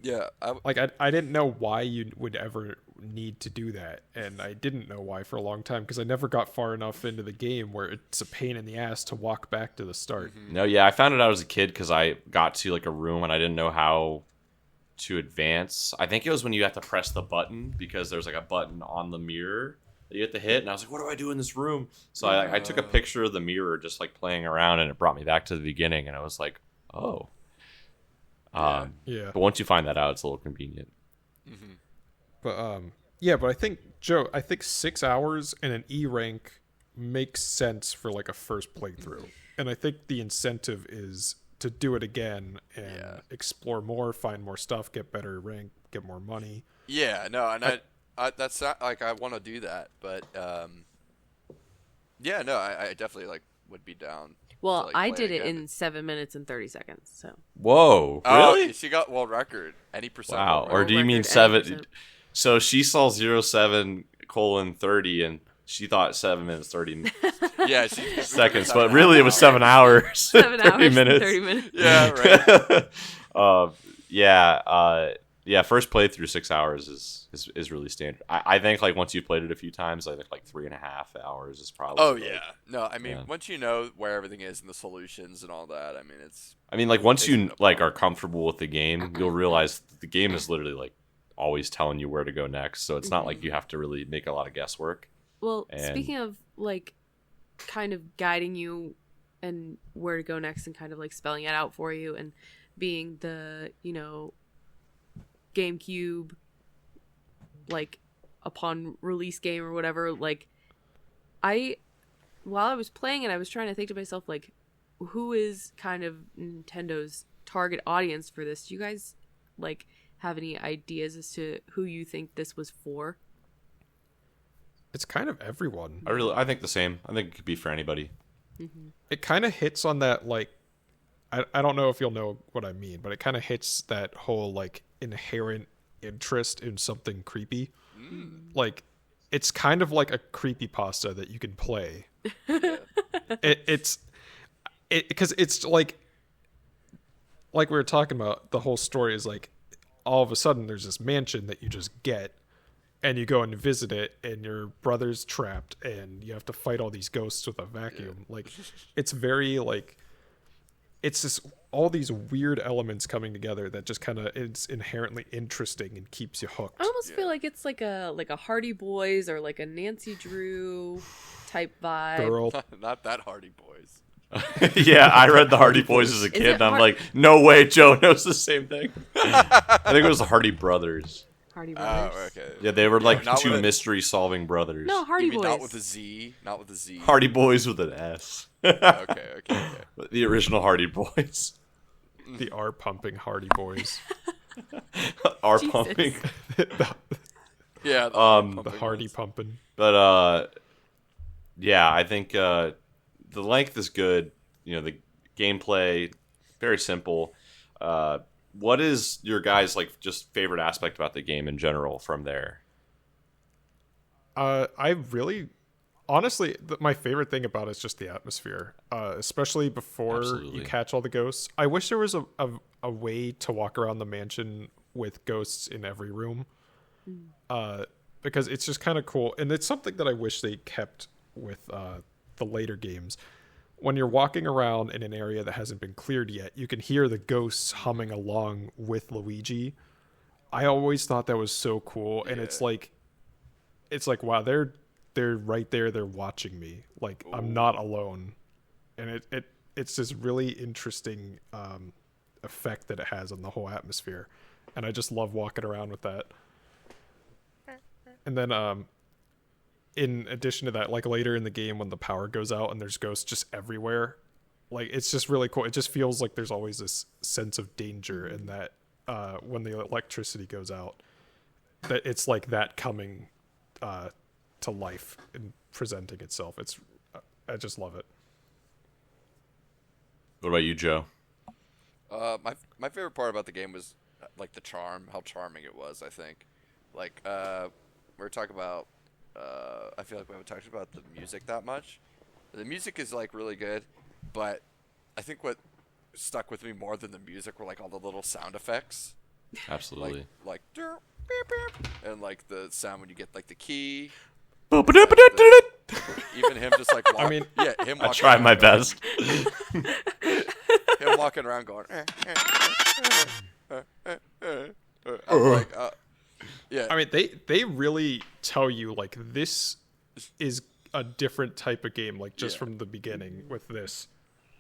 Yeah, I didn't know why you would ever need to do that, and I didn't know why for a long time because I never got far enough into the game where it's a pain in the ass to walk back to the start. No, yeah, I found it out as a kid because I got to like a room and I didn't know how to advance. I think it was when you have to press the button because there's like a button on the mirror that you have to hit, and I was like, what do I do in this room? So I took a picture of the mirror just like playing around, and it brought me back to the beginning, and I was like, oh. But once you find that out, it's a little convenient. But but I think, Joe, 6 hours and an E rank makes sense for like a first playthrough. And I think the incentive is to do it again and explore more, find more stuff, get better rank, get more money. Yeah, no, and I that's not like I want to do that, but I definitely like would be down. Well, to, like, I play did it again. in 7 minutes and 30 seconds. So Whoa, Oh, really? she got world record. Any percent. Wow. world Or record. do you mean record, 7? 80%. So she saw 07:30, and she thought 7 minutes 30 Yeah, she seconds, but really it was 7 hours. 7 30 hours minutes. and 30 minutes. Yeah, right. Yeah, first playthrough 6 hours is really standard. I think like once you've played it a few times, I think like 3.5 hours is probably. Oh like, yeah, no, I mean yeah. once you know where everything is and the solutions and all that, I mean it's. I mean, like once Isn't you no like problem. are comfortable with the game, you'll realize that the game is literally like always telling you where to go next. So it's not like you have to really make a lot of guesswork. Well, And- speaking of like kind of guiding you and where to go next and kind of like spelling it out for you and being the, GameCube like upon release game or whatever, like while I was playing it, I was trying to think to myself like who is kind of Nintendo's target audience for this? Do you guys like have any ideas as to who you think this was for? It's kind of everyone. I think the same. I think it could be for anybody. It kind of hits on that, like, I don't know if you'll know what I mean, but it kind of hits that whole like inherent interest in something creepy. Like, it's kind of like a creepypasta that you can play. It's because it's like we were talking about, the whole story is like all of a sudden there's this mansion that you just get and you go and visit it and your brother's trapped and you have to fight all these ghosts with a vacuum. Like, it's very like, it's just all these weird elements coming together that just kind of is inherently interesting and keeps you hooked. I almost feel like it's like a Hardy Boys or like a Nancy Drew type vibe. Girl, Not that Hardy Boys. Yeah, I read the Hardy Boys as a kid, it and I'm Har- like, no way, Joe knows the same thing. I think it was the Hardy Brothers. Hardy Brothers. Oh, okay. Yeah, they were like Not two with a- mystery-solving brothers. No, Hardy You mean Boys. not with a Z, not with a Z. Hardy Boys with an S. Okay. The original Hardy Boys the R pumping Hardy Boys. are Jesus. pumping, Yeah. The Hardy pumping. but yeah, I think the length is good. The gameplay very simple. What is your guys' like just favorite aspect about the game in general from there? I really, honestly, my favorite thing about it is just the atmosphere, especially before Absolutely. you catch all the ghosts. I wish there was a way to walk around the mansion with ghosts in every room, because it's just kind of cool, and it's something that I wish they kept with the later games. When you're walking around in an area that hasn't been cleared yet, you can hear the ghosts humming along with Luigi. I always thought that was so cool, and it's like wow, they're right there, they're watching me. Like, I'm not alone, and it's this really interesting effect that it has on the whole atmosphere, and I just love walking around with that. And then in addition to that, like later in the game when the power goes out and there's ghosts just everywhere, like it's just really cool. It just feels like there's always this sense of danger, and that when the electricity goes out, that it's like that coming to life and presenting itself. I just love it. What about you, Joe? My favorite part about the game was like the charm, how charming it was. I think, like we were talking about. I feel like we haven't talked about the music that much. The music is like really good, but I think what stuck with me more than the music were like all the little sound effects, Absolutely. like "Derp, beep, beep," and like the sound when you get like the key. Even him just like I mean, him. I walking tried around my going- best. Him walking around going. I'm like, yeah. I mean, they really tell you like this is a different type of game, like just from the beginning with this.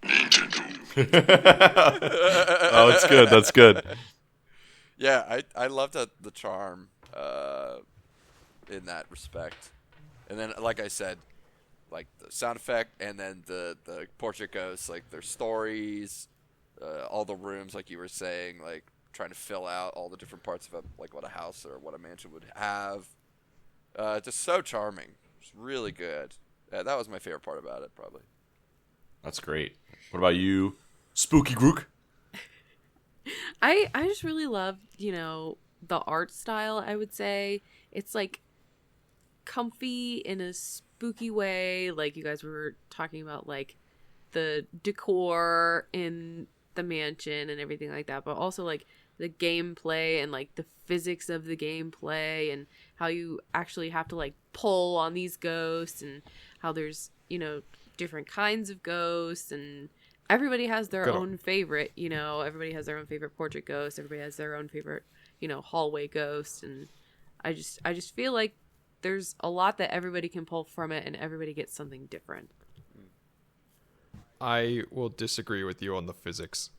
Oh, it's good. That's good. Yeah, I love the charm in that respect. And then, like I said, like the sound effect, and then the portrait ghosts, like their stories, all the rooms, like you were saying, like trying to fill out all the different parts of like what a house or what a mansion would have. Just so charming. It's really good. That was my favorite part about it, probably. That's great. What about you, Spookygrooc? I just really love, the art style, I would say. It's like comfy in a spooky way, like you guys were talking about, like the decor in the mansion and everything like that, but also like the gameplay and like the physics of the gameplay and how you actually have to like pull on these ghosts and how there's, you know, different kinds of ghosts and everybody has their own favorite, you know, everybody has their own favorite portrait ghost, everybody has their own favorite, you know, hallway ghost, and I just feel like there's a lot that everybody can pull from it and everybody gets something different. I will disagree with you on the physics.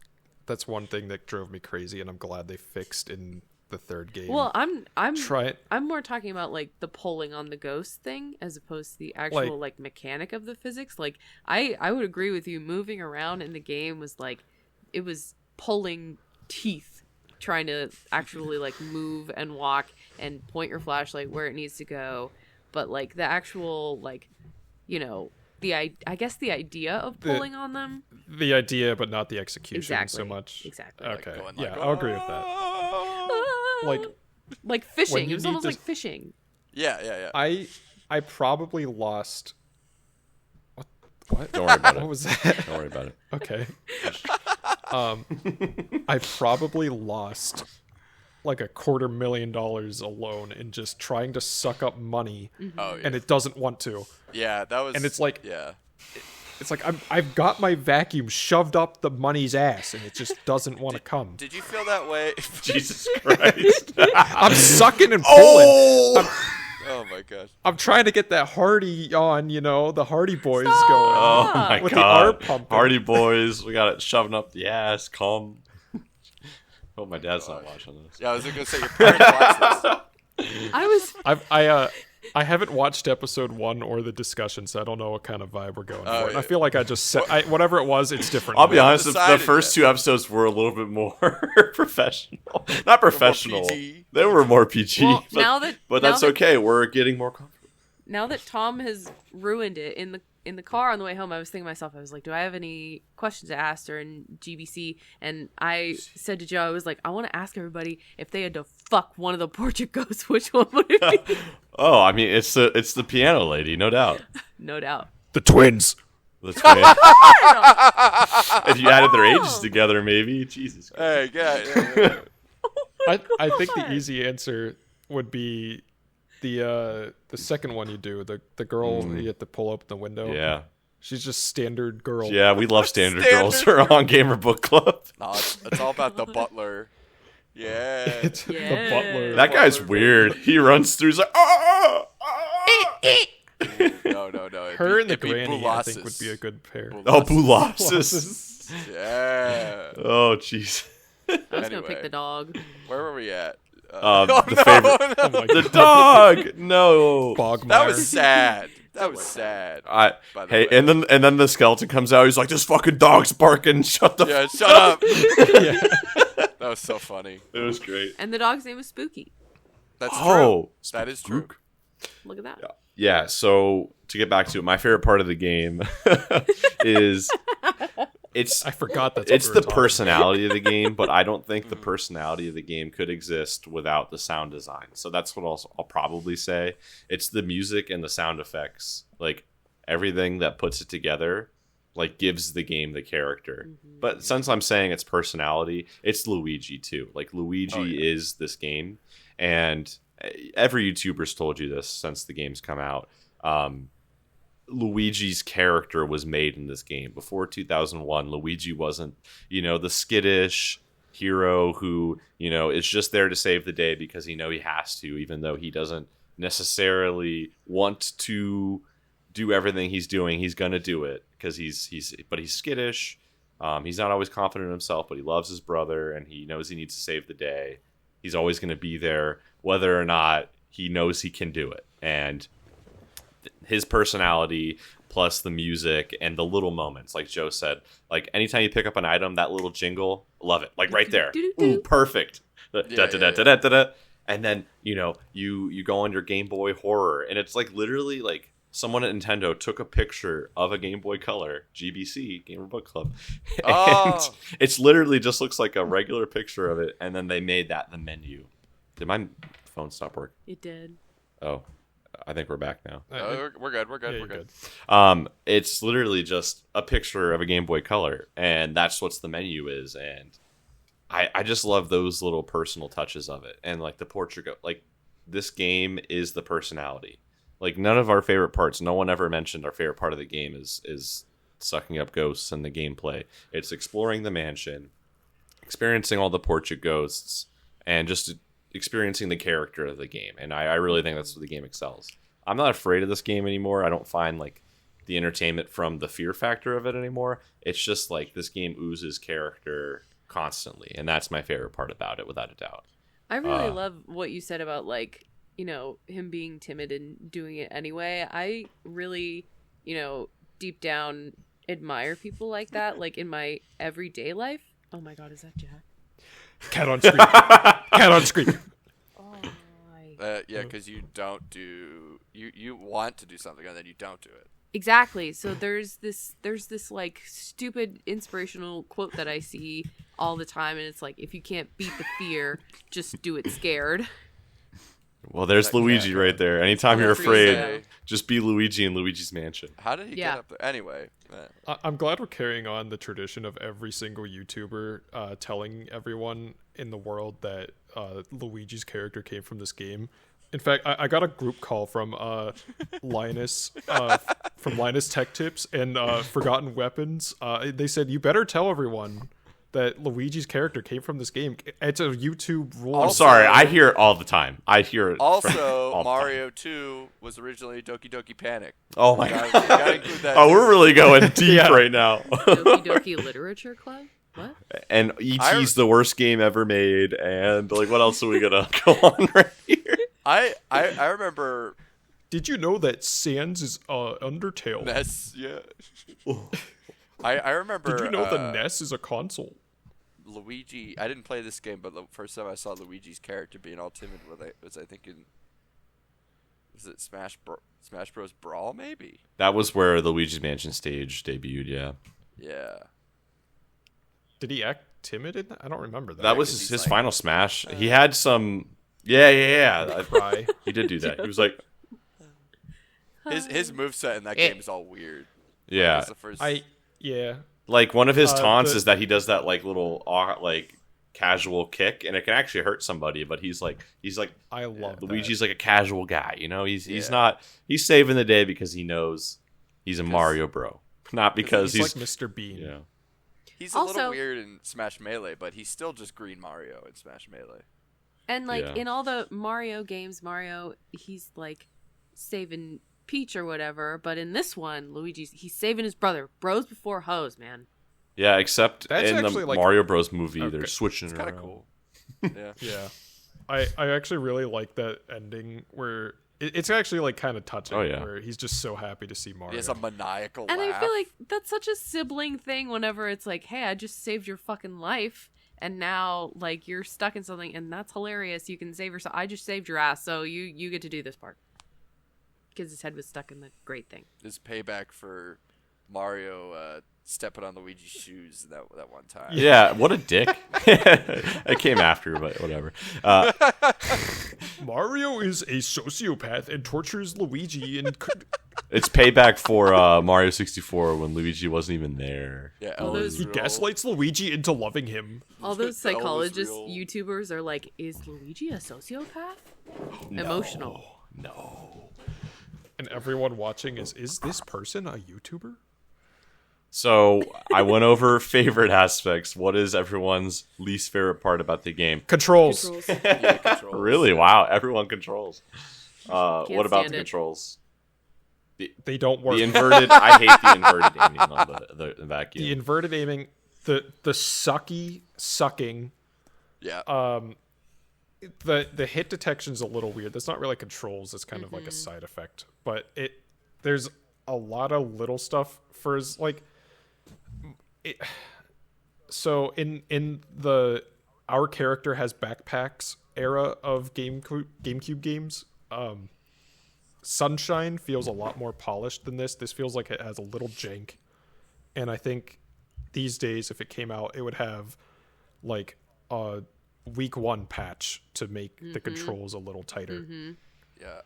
That's one thing that drove me crazy, and I'm glad they fixed in the third game. Well, I'm Try it. I'm more talking about like the pulling on the ghost thing as opposed to the actual like mechanic of the physics. Like I would agree with you. Moving around in the game was like it was pulling teeth, trying to actually like move and walk and point your flashlight where it needs to go. But like the actual like, you know, I guess the idea of pulling on them. The idea, but not the execution so much. Exactly. Okay. Like Yeah, I'll agree with that. Like fishing. It was need almost to- like fishing. Yeah. I probably lost. What? Don't worry about What it. was that? Don't worry about it. Okay. I probably lost like $250,000 alone in just trying to suck up money, Oh, yeah. and it doesn't want to. Yeah, that was... And it's like- Yeah. It's like I've got my vacuum shoved up the money's ass, and it just doesn't want to come. Did you feel that way? Jesus Christ. I'm sucking and pulling. Oh, my gosh. I'm trying to get that Hardy on, you know, the Hardy Boys going. Oh my With the god. arm pumping. Hardy Boys, we got it shoving up the ass. Calm. Hope my dad's not watching this. Yeah, I was going to say your parents watched this. I haven't watched episode 1 or the discussion, so I don't know what kind of vibe we're going for. And yeah. I feel like I just said whatever it was, it's different. I'll be now. honest, the decided first yet. 2 episodes were a little bit more professional. Not professional. PG. They were more PG. Well, but, now that- but now that's that- okay. We're getting more comfortable. Now that Tom has ruined it in the car on the way home, I was thinking to myself, I was like, do I have any questions to ask during GBC? And I said to Joe, I was like, I want to ask everybody if they had to fuck one of the portrait ghosts, which one would it be? Oh, I mean, it's the piano lady, no doubt. No doubt. The twins. That's great. If you added their ages together, maybe. Jesus Christ. Hey, yeah. I think the easy answer would be the second one you do, the girl you have to pull open the window. Yeah. She's just standard girl. Yeah, we love standard girls on Gamer Book Club. No, it's all about the butler. Yeah. It's the Yeah. butler. That guy's weird. He runs through, he's like, No. Her and the it'd be granny, I think, would Bulossus. be a good pair. Oh, Bulossus. Yeah. Oh, jeez. I was going to Anyway. pick the dog. Where were we at? The favorite. Oh my The god. dog. No. Bogmire. That was sad. That was sad. I, By the hey, way. and then the skeleton comes out. He's like, "This fucking dog's barking. Shut the." Yeah, shut up. Yeah. That was so funny. It was great. And the dog's name was Spooky. That's Oh, true. That is true. Look at that. Yeah. So to get back to it, my favorite part of the game is it's I forgot that's it's what we the were talking personality of the game, but I don't think the personality of the game could exist without the sound design. So that's what I'll probably say. It's the music and the sound effects, like everything that puts it together, like gives the game the character. But since I'm saying it's personality, it's Luigi too. Like Luigi is this game, and every YouTuber's told you this since the game's come out. Luigi's character was made in this game. Before 2001, Luigi wasn't, the skittish hero who, is just there to save the day because he has to, even though he doesn't necessarily want to do everything he's doing. He's going to do it because he's skittish. He's not always confident in himself, but he loves his brother and he knows he needs to save the day. He's always going to be there, whether or not he knows he can do it. And his personality plus the music and the little moments, like Joe said, like anytime you pick up an item, that little jingle, love it. Like right there. Ooh, perfect. Da-da-da-da-da-da-da. And then, you go on your Game Boy Horror and it's like literally like someone at Nintendo took a picture of a Game Boy Color, GBC, Gamer Book Club. And it's literally just looks like a regular picture of it. And then they made that the menu. Did my phone stop working? It did. Oh, I think we're back now. No, we're good. We're good. Yeah, we're you're good. It's literally just a picture of a Game Boy Color, and that's what the menu is. And I just love those little personal touches of it, and like the portrait. Like this game is the personality. Like none of our favorite parts. No one ever mentioned our favorite part of the game is sucking up ghosts and the gameplay. It's exploring the mansion, experiencing all the portrait ghosts, and just experiencing the character of the game. And I really think that's where the game excels. I'm not afraid of this game anymore. I don't find like the entertainment from the fear factor of it anymore. It's just like this game oozes character constantly, and that's my favorite part about it, without a doubt. I really love what you said about like, you know, him being timid and doing it anyway. I really, you know, deep down admire people like that, like in my everyday life. Oh my god, is that Jack? Cat on screen. Cat on screen. Oh Yeah, because you don't do you want to do something and then you don't do it. Exactly. So there's this like stupid inspirational quote that I see all the time, and it's like, if you can't beat the fear, just do it scared. Well, there's Luigi right there. Anytime you're That's what you afraid, say. just be Luigi in Luigi's Mansion. How did he Yeah. get up there? Anyway, I'm glad we're carrying on the tradition of every single YouTuber telling everyone in the world that Luigi's character came from this game. In fact, I got a group call from Linus from Linus Tech Tips and Forgotten Weapons. They said, you better tell everyone that Luigi's character came from this game. It's a YouTube rule. I'm sorry, I hear it all the time. I hear it. also all the Mario 2 was originally Doki Doki Panic. Oh my You god. gotta include that. Oh, too. we're really going deep Yeah. right now. Doki Doki Literature Club? What? And E.T.'s the worst game ever made. And like, what else are we gonna go on right here? I remember Did you know that Sans is Undertale? NES. Yeah. I remember. Did you know the NES is a console? Luigi. I didn't play this game, but the first time I saw Luigi's character being all timid was I think in. Was it Smash Bros. Brawl? Maybe. That was where the Luigi's Mansion stage debuted. Yeah, Yeah. Did he act timid in that? I don't remember that. that was 'cause he's his like- final Smash. He had some. Yeah. Cry. He did do that. He was like, His moveset in that game is all weird. yeah. That's the first. Yeah. Like one of his taunts the- is that he does that like little like casual kick, and it can actually hurt somebody. But he's like I love that. Luigi's like a casual guy, you know. He's Yeah. not. He's saving the day because he knows he's a Mario bro, not because He's he's like Mr. Bean. you know. He's a Also- little weird in Smash Melee, but he's still just Green Mario in Smash Melee. And like Yeah. in all the Mario games, Mario, he's like saving Peach or whatever, but in this one, he's saving his brother. Bros before hoes, man. Yeah, except That's in the actually, like- Mario Bros movie, Okay. they're switching It's it kind of around. cool. Yeah. Yeah. I actually really like that ending where it's actually like kind of touching. Oh, yeah. Where he's just so happy to see Mario. He has a maniacal And laugh. I feel like that's such a sibling thing whenever it's like, hey, I just saved your fucking life, and now like you're stuck in something, and that's hilarious. You can save yourself. I just saved your ass, so you get to do this part. Because his head was stuck in the great thing. This payback for Mario stepping on Luigi's shoes that one time. Yeah, what a dick. It came after, but whatever. Mario is a sociopath and tortures Luigi and It's payback for Mario 64 when Luigi wasn't even there. Yeah, All L those- is he real. gaslights Luigi into loving him. All those That was psychologist real. YouTubers are like, is Luigi a sociopath? Emotional. No. And everyone watching is this person a YouTuber? So I went over favorite aspects. What is everyone's least favorite part about the game? Controls. Controls. Yeah, controls. Really? Wow. Everyone controls. What about stand the it. controls? They don't work. The inverted. I hate the inverted aiming on the vacuum. The inverted aiming, the sucking. Yeah. The hit detection's a little weird. That's not really controls. It's kind of like a side effect. But there's a lot of little stuff for his like. So in the our character has backpacks era of GameCube games. Sunshine feels a lot more polished than this. This feels like it has a little jank, and I think these days, if it came out, it would have like a week 1 patch to make the controls a little tighter. Yeah,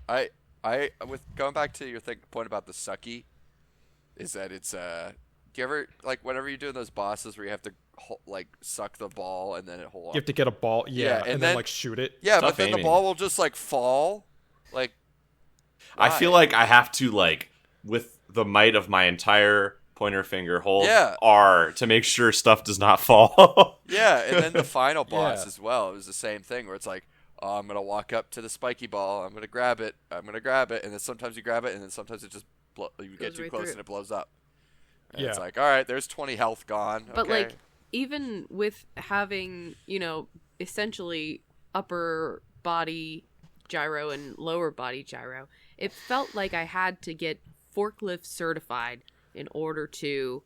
I with going back to your point about the sucky, is that it's do you ever like whenever you're doing those bosses where you have to like suck the ball and then it hold. You have to get a ball, Yeah, and then like shoot it. Yeah, Tough but then aiming. the ball will just like fall. Like, I feel why? like I have to like with the might of my entire pointer finger hold Yeah. R to make sure stuff does not fall. Yeah, and then the final boss Yeah. as well. It was the same thing where it's like, oh, I'm gonna walk up to the spiky ball. I'm gonna grab it. And then sometimes you grab it, and then sometimes it just you get Goes too right close through. and it blows up. And Yeah. it's like, all right, there's 20 health gone. But okay. like, even with having, essentially upper body gyro and lower body gyro, it felt like I had to get forklift certified in order to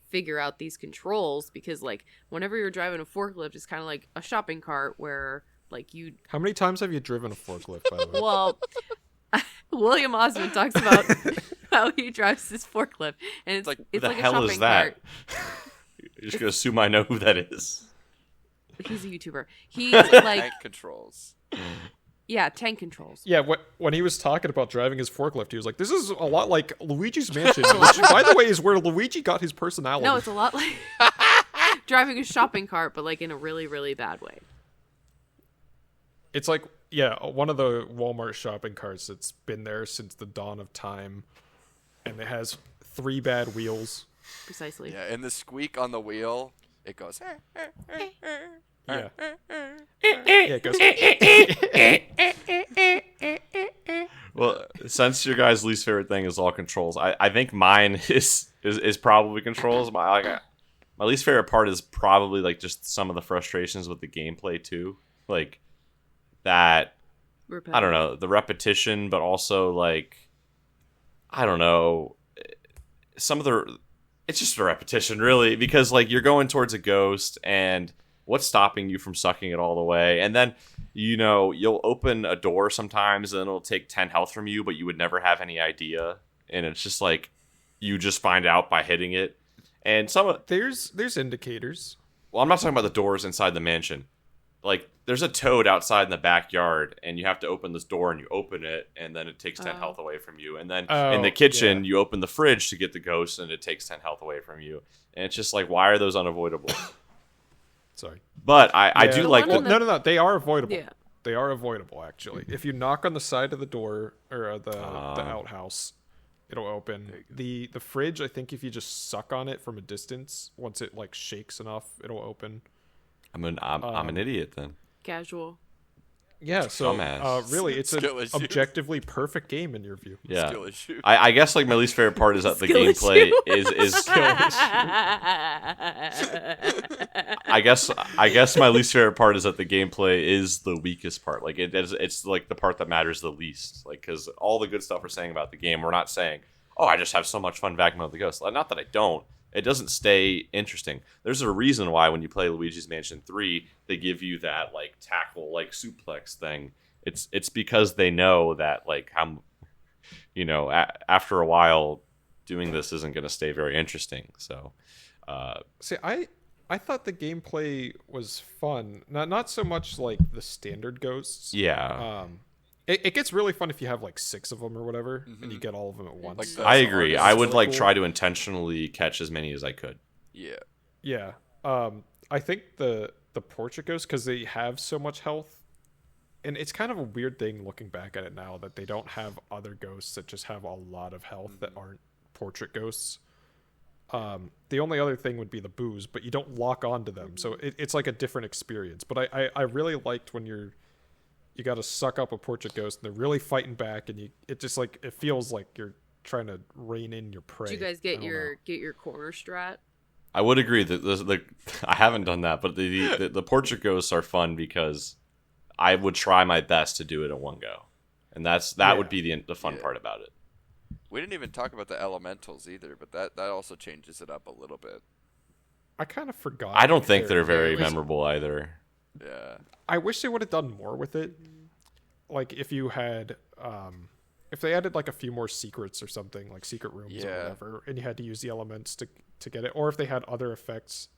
figure out these controls, because like whenever you're driving a forklift, it's kind of like a shopping cart where like you How many times have you driven a forklift, by the way? well William Osmond talks about how he drives this forklift, and it's Like, it's the like hell a shopping is that? cart. You're just gonna assume I know who that is. He's a YouTuber. He's Like like tank controls. yeah, tank controls. Yeah, when he was talking about driving his forklift, he was like, "This is a lot like Luigi's Mansion," which, by the way, is where Luigi got his personality. No, it's a lot like driving a shopping cart, but like in a really, really bad way. It's like, yeah, one of the Walmart shopping carts that's been there since the dawn of time, and it has 3 bad wheels. Precisely. Yeah, and the squeak on the wheel, it goes. Yeah. Yeah, it goes. Well, since your guys' least favorite thing is all controls, I think mine is probably controls. My least favorite part is probably like just some of the frustrations with the gameplay too, like that. I don't know, the repetition, but also like I don't know, some of the. It's just a repetition, really, because like you're going towards a ghost, and what's stopping you from sucking it all the way? And then, you'll open a door sometimes, and it'll take 10 health from you, but you would never have any idea. And it's just like you just find out by hitting it. And There's indicators. well, I'm not talking about the doors inside the mansion. Like there's a toad outside in the backyard, and you have to open this door, and you open it, and then it takes 10 health away from you. And then in the kitchen, you open the fridge to get the ghost, and it takes 10 health away from you. And it's just like, why are those unavoidable? Sorry. But I do The like one the, in No, they are avoidable. Yeah. They are avoidable, actually. If you knock on the side of the door or the outhouse, it'll open. The fridge, I think if you just suck on it from a distance, once it like shakes enough, it'll open. I'm an idiot then. Casual. Yeah, so Dumbass. really, it's an Skill issues. objectively perfect game in your view. Yeah. Skill issue. I guess like my least favorite part is that the Skill gameplay issue. is I guess my least favorite part is that the gameplay is the weakest part. Like it's like the part that matters the least. Like because all the good stuff we're saying about the game, we're not saying, oh, I just have so much fun vacuuming out the ghost. Not that I don't. It doesn't stay interesting. There's a reason why when you play Luigi's Mansion 3, they give you that like tackle like suplex thing. It's because they know that like how after a while doing this isn't going to stay very interesting. So See, I thought the gameplay was fun. Not so much like the standard ghosts. yeah. It gets really fun if you have like 6 of them or whatever, and you get all of them at once. Like the- I agree. I would really like cool. try to intentionally catch as many as I could. Yeah. Yeah. I think the portrait ghosts, because they have so much health, and it's kind of a weird thing looking back at it now that they don't have other ghosts that just have a lot of health that aren't portrait ghosts. The only other thing would be the booze, but you don't lock onto them, so it's like a different experience. But I really liked when you got to suck up a portrait ghost, and they're really fighting back, and it feels like you're trying to rein in your prey. Did you guys get your corner strat? I would agree that I haven't done that, but the portrait ghosts are fun because I would try my best to do it in one go, and that would be the fun part about it. We didn't even talk about the elementals either, but that also changes it up a little bit. I kind of forgot. I don't think they're very Really? memorable either. Yeah. I wish they would have done more with it. Like if you had, if they added like a few more secrets or something, like secret rooms or Yeah. whatever, and you had to use the elements to get it, or if they had other effects.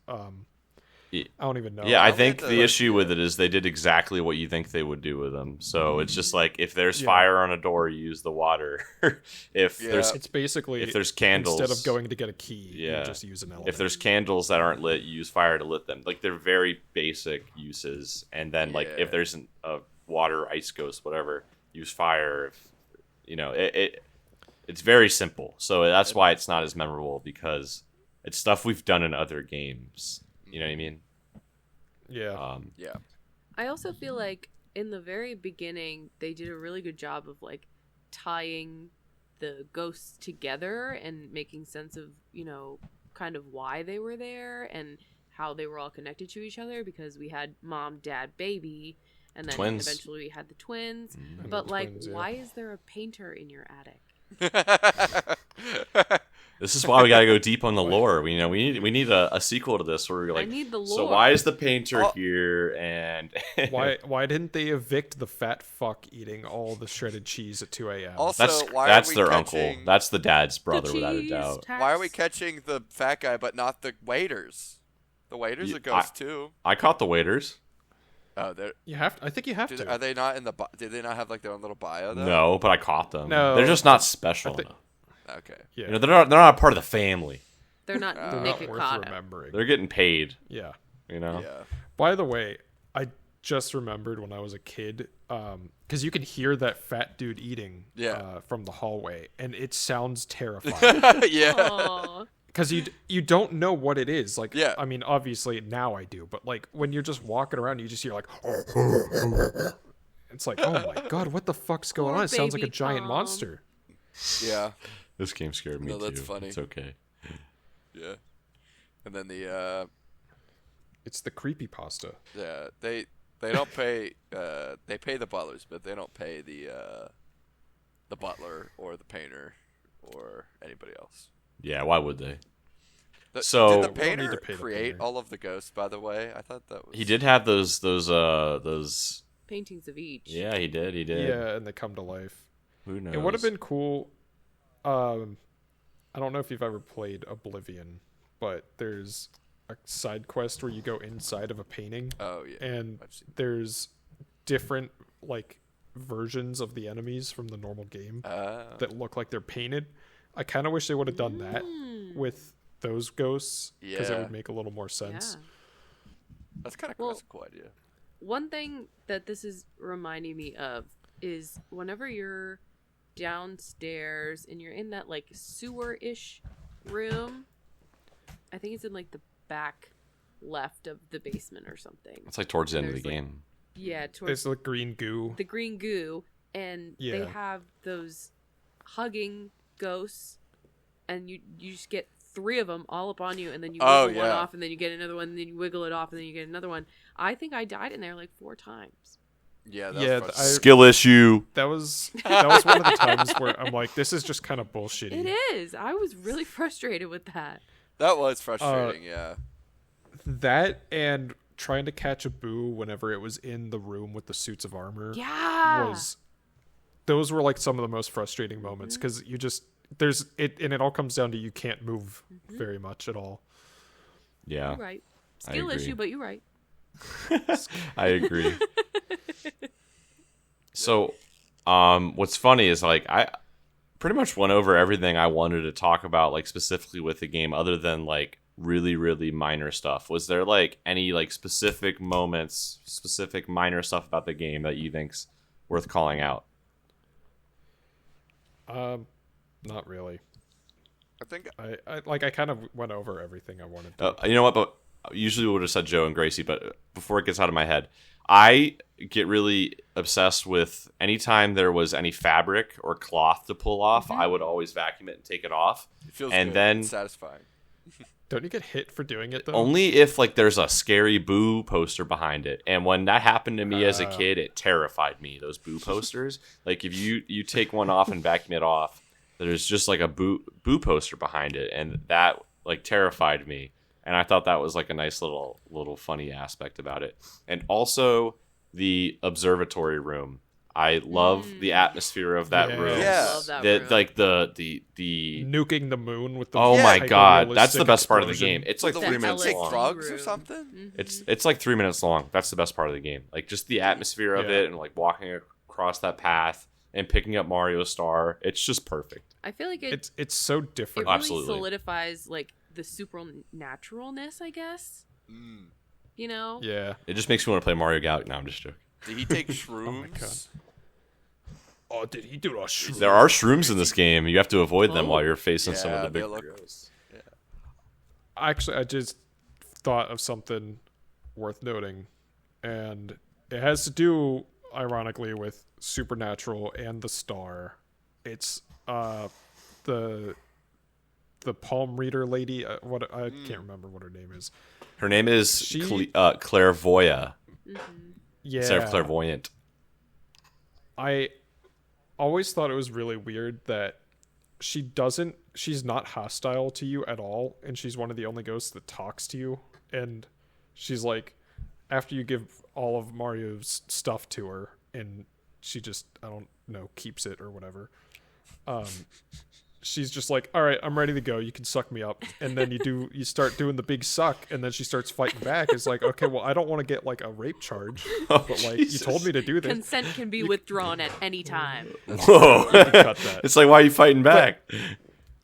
I don't even know. Yeah, I I think went the to- issue with it is they did exactly what you think they would do with them. So it's just like if there's Yeah. fire on a door, you use the water. if Yeah. there's It's basically if there's candles, instead of going to get a key, Yeah. you just use an element. if there's candles that aren't lit, you use fire to lit them. Like they're very basic uses. And then like Yeah. if there's a water, ice ghost, whatever, use fire. If, it's very simple. So that's why it's not as memorable because it's stuff we've done in other games. You know what I mean? Yeah. Yeah. I also feel like in the very beginning they did a really good job of like tying the ghosts together and making sense of, kind of why they were there and how they were all connected to each other because we had mom, dad, baby, and then Twins. eventually we had the twins. And But the like, twins, yeah. why is there a painter in your attic? This is why we gotta go deep on the lore. We need a sequel to this where we're like, I need the lore. so why is the painter Oh. here? And Why didn't they evict the fat fuck eating all the shredded cheese at 2 a.m.? Also, that's why that's are we their catching, uncle. That's the dad's The brother, without a cheese doubt. tax. Why are we catching the fat guy but not the waiters? The waiters You- are ghosts too. I caught the waiters. Oh, they're. I think you have to. Are they not in the? Did they not have like their own little bio though? No, but I caught them. No, they're just not special. I think- enough. Okay. Yeah. They're not a part of the family. They're not They're Not naked worth Kata. remembering. They're getting paid. Yeah. You know. Yeah. By the way, I just remembered when I was a kid, because you can hear that fat dude eating from the hallway, and it sounds terrifying. Yeah. Aw. Because you don't know what it is. Like, Yeah. I mean, obviously now I do, but like when you're just walking around, you just hear like, it's like, oh my god, what the fuck's going Poor on? It sounds like a baby giant Tom. monster. Yeah. This game scared me No, that's too. funny. It's okay. Yeah. And then the It's the creepy pasta. they don't pay they pay the butlers, but they don't pay the butler or the painter or anybody else. Yeah, why would they? did So- the We don't need painter to pay the create painter. all of the ghosts? By the way, I thought that was He did have those. Paintings of each. Yeah, he did. He did. Yeah, and they come to life. Who knows? It would have been cool. I don't know if you've ever played Oblivion, but there's a side quest where you go inside of a painting, Oh yeah. and I've seen- there's different like versions of the enemies from the normal game that look like they're painted. I kind of wish they would have done that with those ghosts because it Yeah. would make a little more sense. Yeah. That's kind of cool. Well- That's a cool idea. One thing that this is reminding me of is whenever you're downstairs and you're in that like sewer-ish room, I think it's in like the back left of the basement or something. It's like towards the end of the There's, like, game. Yeah, There's towards the green goo. the green goo, and they Yeah. have those hugging ghosts, and you just get 3 of them all up on you, and then you Oh, wiggle one yeah. off, and then you get another one, and then you wiggle it off, and then you get another one. I think I died in there like 4 times. Yeah. That Yeah, was I- frustrating. Skill issue. That was one of the times where I'm like, this is just kind of bullshitty. It is. I was really frustrated with that. That was frustrating. Yeah. That and trying to catch a boo whenever it was in the room with the suits of armor Yeah. those were like some of the most frustrating moments because you just there's it and it all comes down to you can't move very much at all. Yeah, You're right. I Skill agree. issue, but you're right. I agree. So, what's funny is like I pretty much went over everything I wanted to talk about, like specifically with the game, other than like really, really minor stuff. Was there like any like specific moments, specific minor stuff about the game that you think's worth calling out? Not really. I think I kind of went over everything I wanted to. You know what? But usually we would have said Joe and Gracie, but before it gets out of my head, I get really obsessed with anytime there was any fabric or cloth to pull off, I would always vacuum it and take it off. it feels and good. then It's satisfying. Don't you get hit for doing it though? only if like there's a scary boo poster behind it. And when that happened to me as a kid, it terrified me. Those boo posters, like if you take one off and vacuum it off, there's just like a boo poster behind it, and that like terrified me. And I thought that was like a nice little funny aspect about it. And also the observatory room. I love the atmosphere of that Yeah. room. Yeah. Love that The, room. like the Nuking the moon with the oh my god, that's the hyper-realistic best part of the explosion. game. It's like The 3 ones that minutes take long. drugs or room. something. It's like 3 minutes long. That's the best part of the game. Like just the atmosphere of Yeah. it and like walking across that path and picking up Mario's star. It's just perfect. I feel like it It's so it different. really Absolutely. solidifies like the supernaturalness, I guess. You know? Yeah. It just makes me want to play Mario Galaxy. No, I'm just joking. Did he take shrooms? Oh, did he do a There are shrooms in this game. You have to avoid them while you're facing some of Yeah, the big they look- heroes. Actually, I just thought of something worth noting, and it has to do, ironically, with Supernatural and the star. It's the palm reader lady. What I can't remember what her name is. Her name is She- Clairvoya Yeah, instead of clairvoyant. I always thought it was really weird that she's not hostile to you at all, and she's one of the only ghosts that talks to you, and she's like, after you give all of Mario's stuff to her, and she just, I don't know, keeps it or whatever, she's just like, all right, I'm ready to go, you can suck me up. And then you start doing the big suck, and then she starts fighting back. It's like, okay, well, I don't want to get like a rape charge, but like, Jesus. you told me to do this. Consent can be withdrawn at any time. Whoa! Cut that. It's like, why are you fighting back?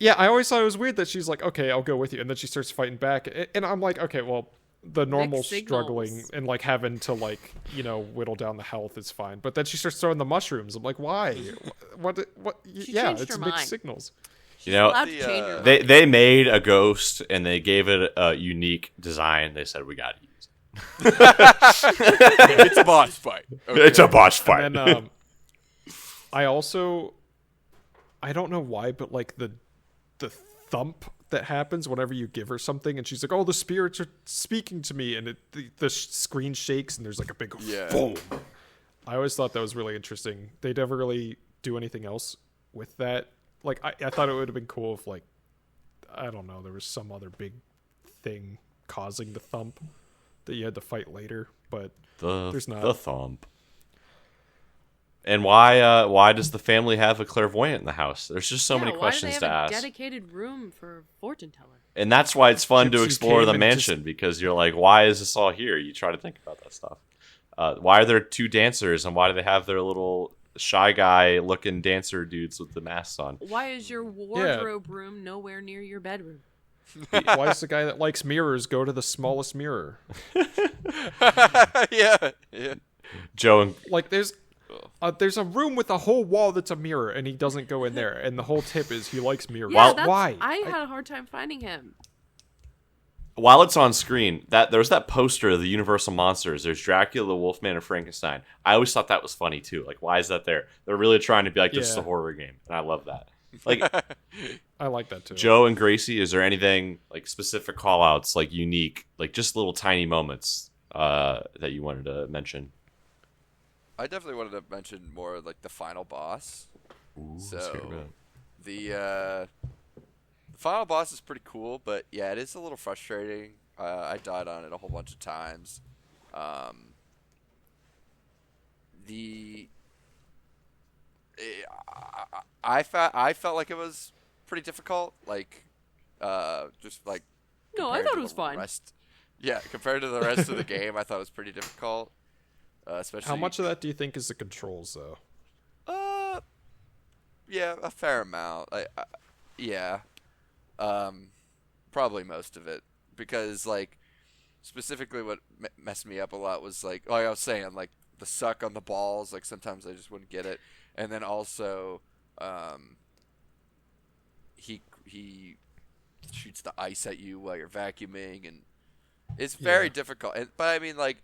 Yeah, I always thought it was weird that she's like, okay, I'll go with you, and then she starts fighting back, and I'm like, okay, well, the normal Mixed signals. struggling and like having to like, you know, whittle down the health is fine, but then she starts throwing the mushrooms. I'm like, why? What? Yeah, changed it's her mixed mind. signals. You know, Allowed to change her they mind. they made a ghost and they gave it a unique design. They said we got to use it. It's a boss fight. Okay. It's a boss fight. And then I don't know why, but like the thump that happens whenever you give her something, and she's like, oh, the spirits are speaking to me, and the screen shakes, and there's like a big Yeah. boom. I always thought that was really interesting. They never really do anything else with that. Like, I thought it would have been cool if, like, I don't know, there was some other big thing causing the thump that you had to fight later, but there's not. The thump. And why does the family have a clairvoyant in the house? There's just so many questions why do to they have ask. a dedicated room for fortune teller? And that's why it's fun to Gypsy explore came the and mansion, because you're like, why is this all here? You try to think about that stuff. Why are there two dancers, and why do they have their little shy guy looking dancer dudes with the masks on? Why is your wardrobe room nowhere near your bedroom? Why does the guy that likes mirrors go to the smallest mirror? yeah. Joe and Like, there's a room with a whole wall that's a mirror, and he doesn't go in there. And the whole tip is he likes mirrors. Yeah, Why? I had a hard time finding him. while it's on screen, there's that poster of the Universal monsters. There's Dracula, the Wolfman, and Frankenstein. I always thought that was funny too. Like, why is that there? They're really trying to be like, this is a Yeah. horror game, and I love that. Like, I like that too. Joe and Gracie, is there anything like specific call-outs, like unique, like just little tiny moments that you wanted to mention? I definitely wanted to mention more like the final boss. Let's So hear about it. the final boss is pretty cool, but yeah, it is a little frustrating. I died on it a whole bunch of times. I felt like it was pretty difficult. Like, just like. No, I compared thought to it was the fun. Yeah, compared to the rest of the game, I thought it was pretty difficult. Especially. How much of that do you think is the controls, though? Yeah, a fair amount. Yeah. Probably most of it, because like specifically what messed me up a lot was like I was saying, like the suck on the balls. Like sometimes I just wouldn't get it, and then also he shoots the ice at you while you're vacuuming, and it's very difficult. But I mean, like,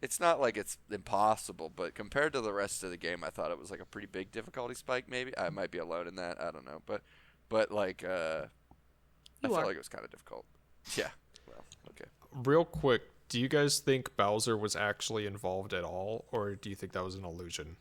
it's not like it's impossible, but compared to the rest of the game, I thought it was like a pretty big difficulty spike. Maybe I might be alone in that. I don't know, but like I felt like it was kind of difficult. Yeah. Well, okay. Real quick, do you guys think Bowser was actually involved at all, or do you think that was an illusion?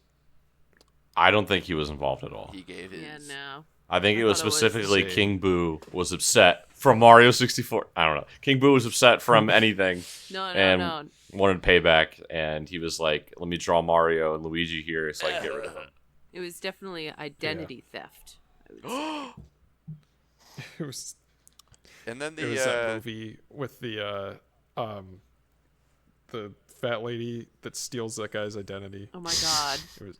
I don't think he was involved at all. He gave his. Yeah, no. I think it was thought it was specifically the same. King Boo was upset from Mario 64. I don't know. King Boo was upset from anything No, and wanted payback, and he was like, "Let me draw Mario and Luigi here, so I can get rid of them." It was definitely identity theft. I would say. It was And then it was that movie with the fat lady that steals that guy's identity. Oh my god. It was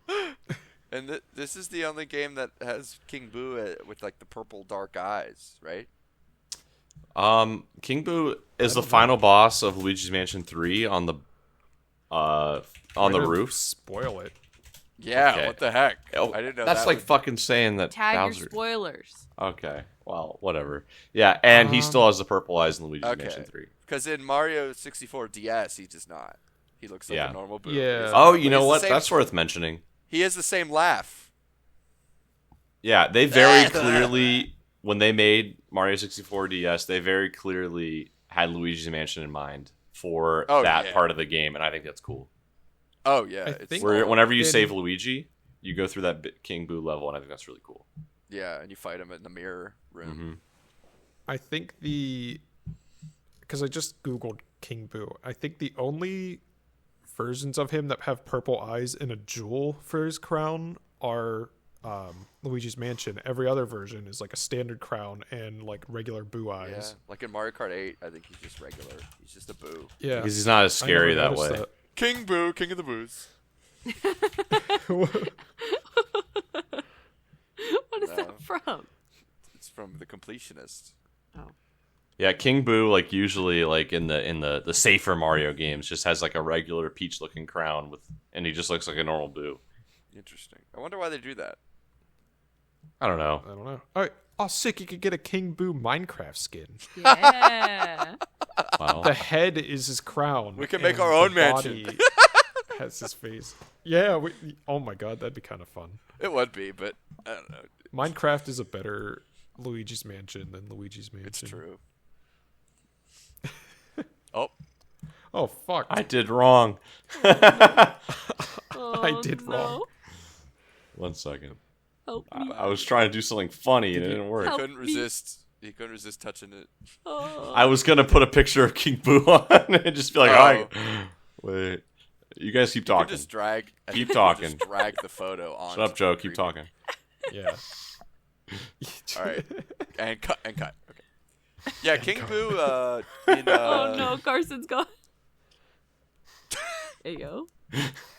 and this is the only game that has King Boo with like the purple dark eyes, right? King Boo is the final boss of Luigi's Mansion 3 on the way to roof. Spoil it. Yeah. Okay. What the heck? Oh, I didn't know. that's that like was- fucking saying that Tag Bowser. your spoilers. Okay, well, whatever. Yeah, and he still has the purple eyes in Luigi's Mansion 3. Because in Mario 64 DS, he does not. He looks like Yeah. a normal Boo. Yeah. Oh, But you know he's the what? same- That's worth mentioning. He has the same laugh. Yeah, they very clearly, when they made Mario 64 DS, they very clearly had Luigi's Mansion in mind for Oh, that yeah. part of the game, and I think that's cool. Oh yeah, I it's think- Whenever you in- save Luigi, you go through that King Boo level, and I think that's really cool. yeah, and you fight him in the mirror room. Mm-hmm. I think because I just googled King Boo. I think the only versions of him that have purple eyes and a jewel for his crown are Luigi's Mansion. Every other version is like a standard crown and like regular Boo Yeah, eyes. like in Mario Kart 8, I think he's just regular. He's just a Boo. Yeah, Because he's not as I scary never that way. noticed King Boo, King of the Boos. that. What is No. that from? It's from The Completionist. Oh. Yeah, King Boo, like usually, like in the safer Mario games, just has like a regular peach-looking crown and he just looks like a normal Boo. Interesting. I wonder why they do that. I don't know. I don't know. All right. Oh, sick! You could get a King Boo Minecraft skin. Yeah. Wow. The head is his crown. We can make and our the own mansion. body has his face. Yeah. Oh my god, that'd be kind of fun. It would be, but I don't know. Minecraft is a better Luigi's Mansion than Luigi's Mansion. It's true. Oh, Oh fuck! I did wrong. Oh, did no. wrong. 1 second. Help me. I was trying to do something funny and it didn't work. Help couldn't me. resist. He couldn't resist touching it. Oh. I was gonna put a picture of King Boo on and just be like, Oh. "All right, wait, you guys keep You talking. just drag. Keep you talking. Just drag the photo on. Shut up, Joe. Keep talking." Yeah. All right, and cut. Okay. Yeah, King Boo. In, Oh no, Carson's gone. There you go.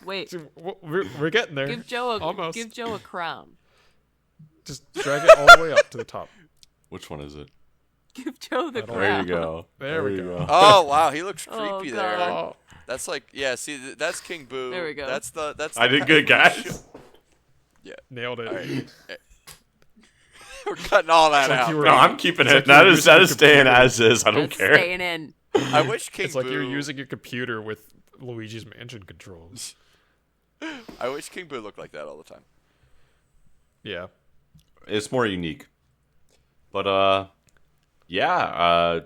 Wait, We're getting there. give Joe Almost. a crown. Just drag it all the way up to the top. Which one is it? Give Joe the I don't- crown. There you go. There we you go. Oh wow, he looks Oh, creepy God. there. Oh, That's like that's that's King Boo. There we go. That's the. I did good, guys. nailed it. All right. We're cutting all that like out. you were- No, I'm keeping It's it. like That you're is that is using a staying computer. as is. I don't That's care. staying in. I wish King It's Boo. like you're using a computer with Luigi's Mansion controls. I wish King Boo looked like that all the time. Yeah. It's more unique. But yeah.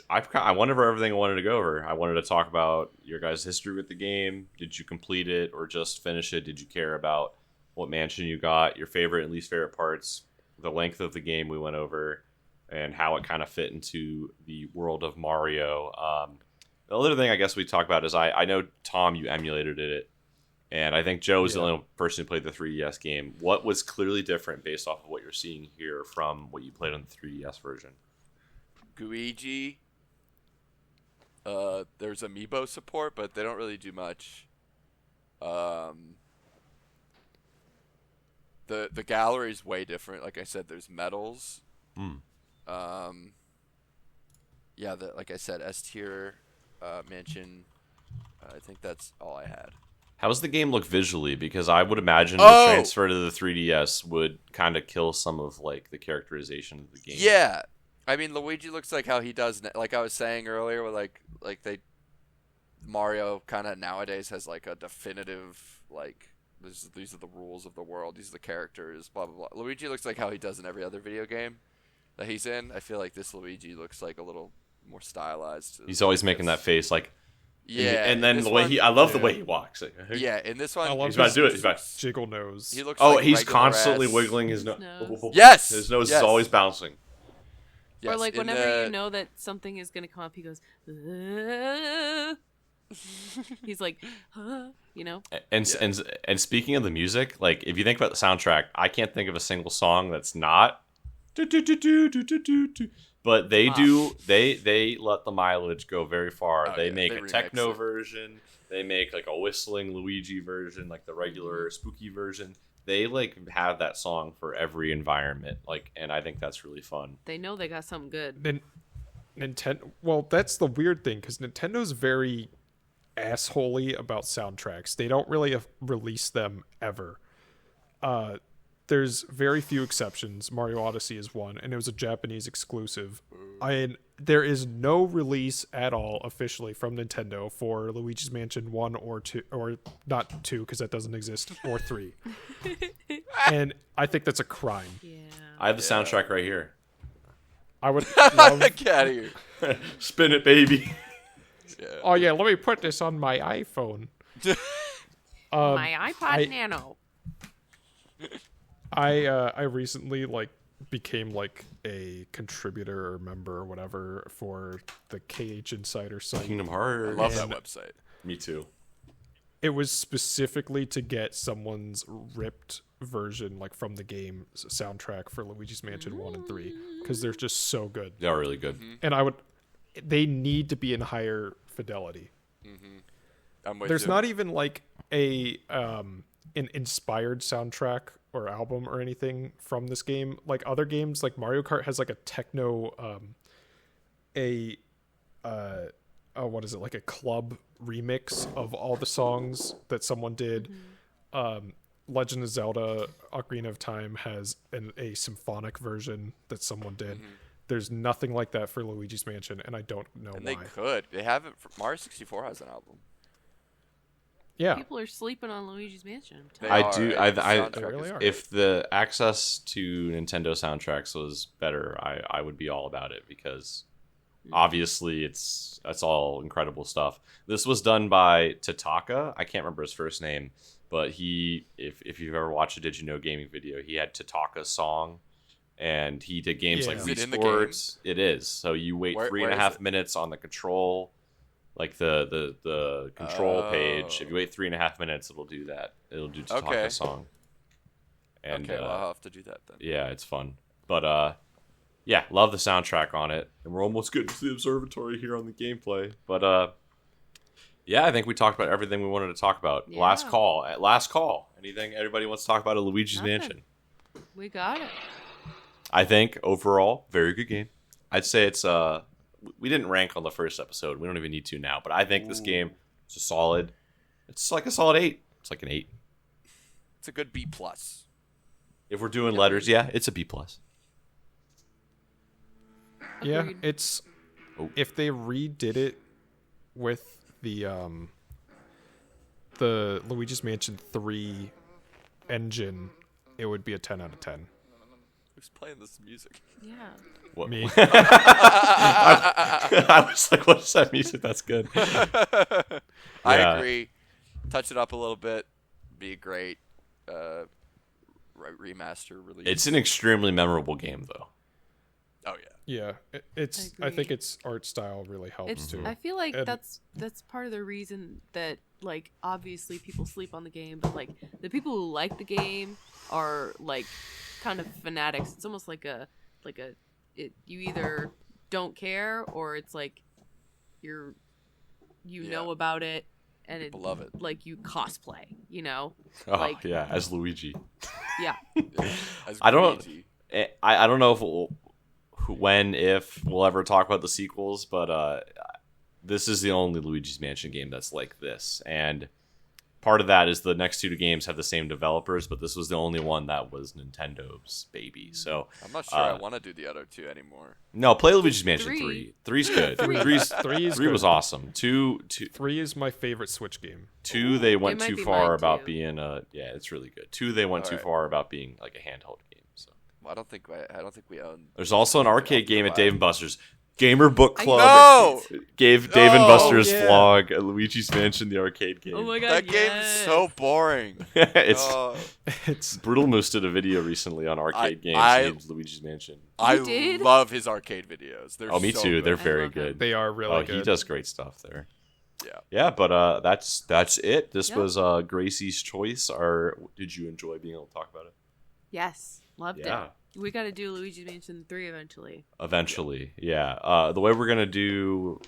I went over everything I wanted to go over. I wanted to talk about your guys' history with the game. Did you complete it or just finish it? Did you care about what mansion you got? Your favorite and least favorite parts? The length of the game we went over, and how it kind of fit into the world of Mario. The other thing I guess we talk about is I know, Tom, you emulated it, and I think Joe was the Yeah. only person who played the 3DS game. What was clearly different based off of what you're seeing here from what you played on the 3DS version? Luigi. There's amiibo support, but they don't really do much. The gallery's way different. Like I said, there's medals. Yeah, like I said, S tier mansion. I think that's all I had. How does the game look visually? Because I would imagine Oh! the transfer to the 3DS would kind of kill some of like the characterization of the game. Yeah, I mean Luigi looks like how he does. Like I was saying earlier, with like Mario kind of nowadays has like a definitive like these are the rules of the world. These are the characters. Blah blah blah. Luigi looks like how he does in every other video game that he's in. I feel like this Luigi looks like a little more stylized. He's always making that face like, Yeah, and then this the way one- I love the way he walks. Like, Yeah, in this one, I love he's about to do it. He's about. jiggle nose. he looks. Oh, like he's regular constantly ass- wiggling his nose. nose. Yes! His nose Yes. is always bouncing. Yes, Or like in whenever the- you know that something is gonna come up, he goes. He's like, you know. And speaking of the music, like if you think about the soundtrack, I can't think of a single song that's not. But they Wow. do. They let the mileage go very far. Oh, they yeah, make they a remix techno it. version. They make like a whistling Luigi version, like the regular spooky version. They like have that song for every environment, like, and I think that's really fun. They know they got something good. Nintendo. Well, that's the weird thing because Nintendo's very assholey about soundtracks. They don't really release them ever. There's very few exceptions. Mario Odyssey is one, and it was a Japanese exclusive. There is no release at all officially from Nintendo for Luigi's Mansion 1 or 2, or not 2 because that doesn't exist, or 3. And I think that's a crime. Yeah. I have the soundtrack right here. I would love... Get out of here. Spin it, baby. Yeah. Oh yeah, let me put this on my iPhone. My iPod Nano. I recently like became like a contributor or member or whatever for the KH Insider site. Kingdom Hearts. Love that website. Me too. It was specifically to get someone's ripped version, like from the game soundtrack for Luigi's Mansion 1 and 3, because they're just so good. They're really good. And they need to be in higher fidelity. I'm with There's you. not even like an inspired soundtrack or album or anything from this game. Like other games, like Mario Kart has like a techno, what is it, like a club remix of all the songs that someone did. Legend of Zelda Ocarina of Time has a symphonic version that someone did. There's nothing like that for Luigi's Mansion, and I don't know And why. they could. They have it. Mario 64 has an album. Yeah, People are sleeping on Luigi's Mansion. I'm They telling I are, do. and the I soundtrack They really is are. great. if the access to Nintendo soundtracks was better, I would be all about it because obviously it's all incredible stuff. This was done by Tataka. I can't remember his first name, but if you've ever watched a Did You Know gaming video, he had Tataka's song, and he did games Yeah. like Is it Wii in the Sports. It is. So you wait Where- 3.5 where is it? minutes on the control. Like the control page. If you wait 3.5 minutes, it'll do that. It'll do Tataka's Okay. song. And Okay, well, I'll have to do that then. yeah, it's fun. But yeah, love the soundtrack on it. And we're almost getting to the observatory here on the gameplay. But yeah, I think we talked about everything we wanted to talk about. Yeah. Last call. Anything anybody wants to talk about at Luigi's Nothing. Mansion? We got it. I think overall, very good game. I'd say it's we didn't rank on the first episode. We don't even need to now. But I think this game is a solid. It's like a solid 8. It's like an 8. It's a good B plus. If we're doing letters, yeah, it's a B plus. Yeah, Agreed. it's Oh. if they redid it with the Luigi's Mansion 3 engine, it would be a 10 out of 10. Who's playing this music? Yeah. What? Me. I was like, what is that music? That's good. I Yeah. agree. Touch it up a little bit. Be a great remaster release. It's an extremely memorable game, though. Oh yeah. Yeah, it's. I think its art style really helps It's. too. I feel like And- that's part of the reason that like obviously people sleep on the game, but like the people who like the game are like kind of fanatics. It's almost like you either don't care or it's like you know about it and it People love it. like you cosplay, you know? Oh, Like- yeah, as Luigi. Yeah. As I don't- Luigi. I don't know if if we'll ever talk about the sequels, but this is the only Luigi's Mansion game that's like this. And part of that is the next two games have the same developers, but this was the only one that was Nintendo's baby. So I'm not sure I want to do the other two anymore. no, play Luigi's Mansion 3. 3. 3's good. Three. 3 Three was good. awesome. 2 3 is my favorite Switch game. they went might too be far mine, about too. being it's really good. 2 they went too Alright. far about being like a handheld game. So Well, I don't think we own. there's also an arcade game at Wow. Dave & Buster's. Gamer Book Club No! gave Dave and Buster's yeah. vlog Luigi's Mansion, the arcade game. Oh my god, That game is so boring. It's Oh, It's Brutal Moose did a video recently on arcade games I- named Luigi's Mansion. I did? love his arcade videos. They're Oh, me so too. good. They're I very love him. good. they are really Oh, good. he does great stuff there. Yeah. Yeah, but that's it. This Yep. was Gracie's choice. Did you enjoy being able to talk about it? Yes, loved Yeah. it. We got to do Luigi's Mansion 3 eventually. Eventually, yeah. The way we're gonna do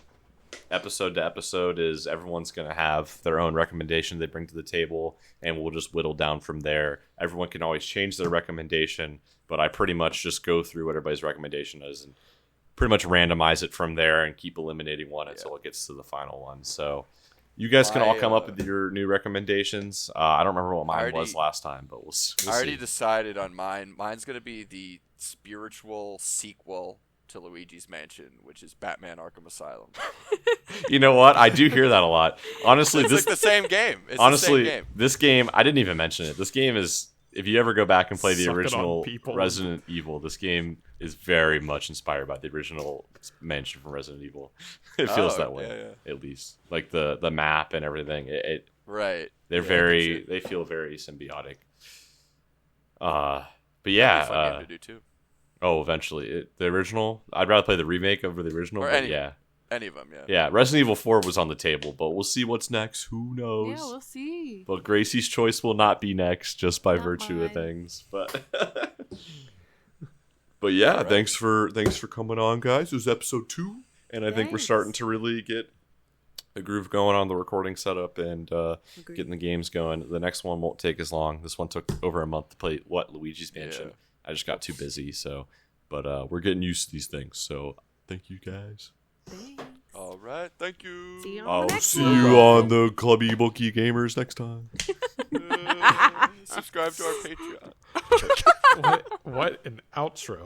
episode to episode is everyone's gonna have their own recommendation they bring to the table, and we'll just whittle down from there. Everyone can always change their recommendation, but I pretty much just go through what everybody's recommendation is and pretty much randomize it from there and keep eliminating one until it gets to the final one. So you guys can all come up with your new recommendations. I don't remember what mine was last time, but we'll I already see. decided on mine. Mine's going to be the spiritual sequel to Luigi's Mansion, which is Batman Arkham Asylum. You know what? I do hear that a lot. Honestly, It's this like the same game. It's honestly, the same game. this game, I didn't even mention it. This game is, if you ever go back and play the Suck it on original people. Resident Evil, this game is very much inspired by the original mansion from Resident Evil. It feels Oh, that way, yeah. at least. Like the map and everything. Right. They're Yeah, very, that's it. they feel very symbiotic. But That'd be yeah, a fun game to do too. eventually. The original, I'd rather play the remake over the original, Or but any- yeah. Any of them, yeah. Yeah, Resident Evil 4 was on the table, but we'll see what's next. Who knows? Yeah, we'll see. But Gracie's choice will not be next, just by Not virtue of mine. things. But but yeah, Alright. thanks for coming on, guys. It was episode 2, and I think we're Thanks. starting to really get a groove going on the recording setup and Agreed. getting the games going. The next one won't take as long. This one took over a month to play Luigi's Mansion. Yeah. I just got too busy, so but we're getting used to these things. So thank you guys. Thanks. All right. Thank you. See you on I'll the next see one. you on the Clubby Bookie Gamers next time. Subscribe to our Patreon. What an outro.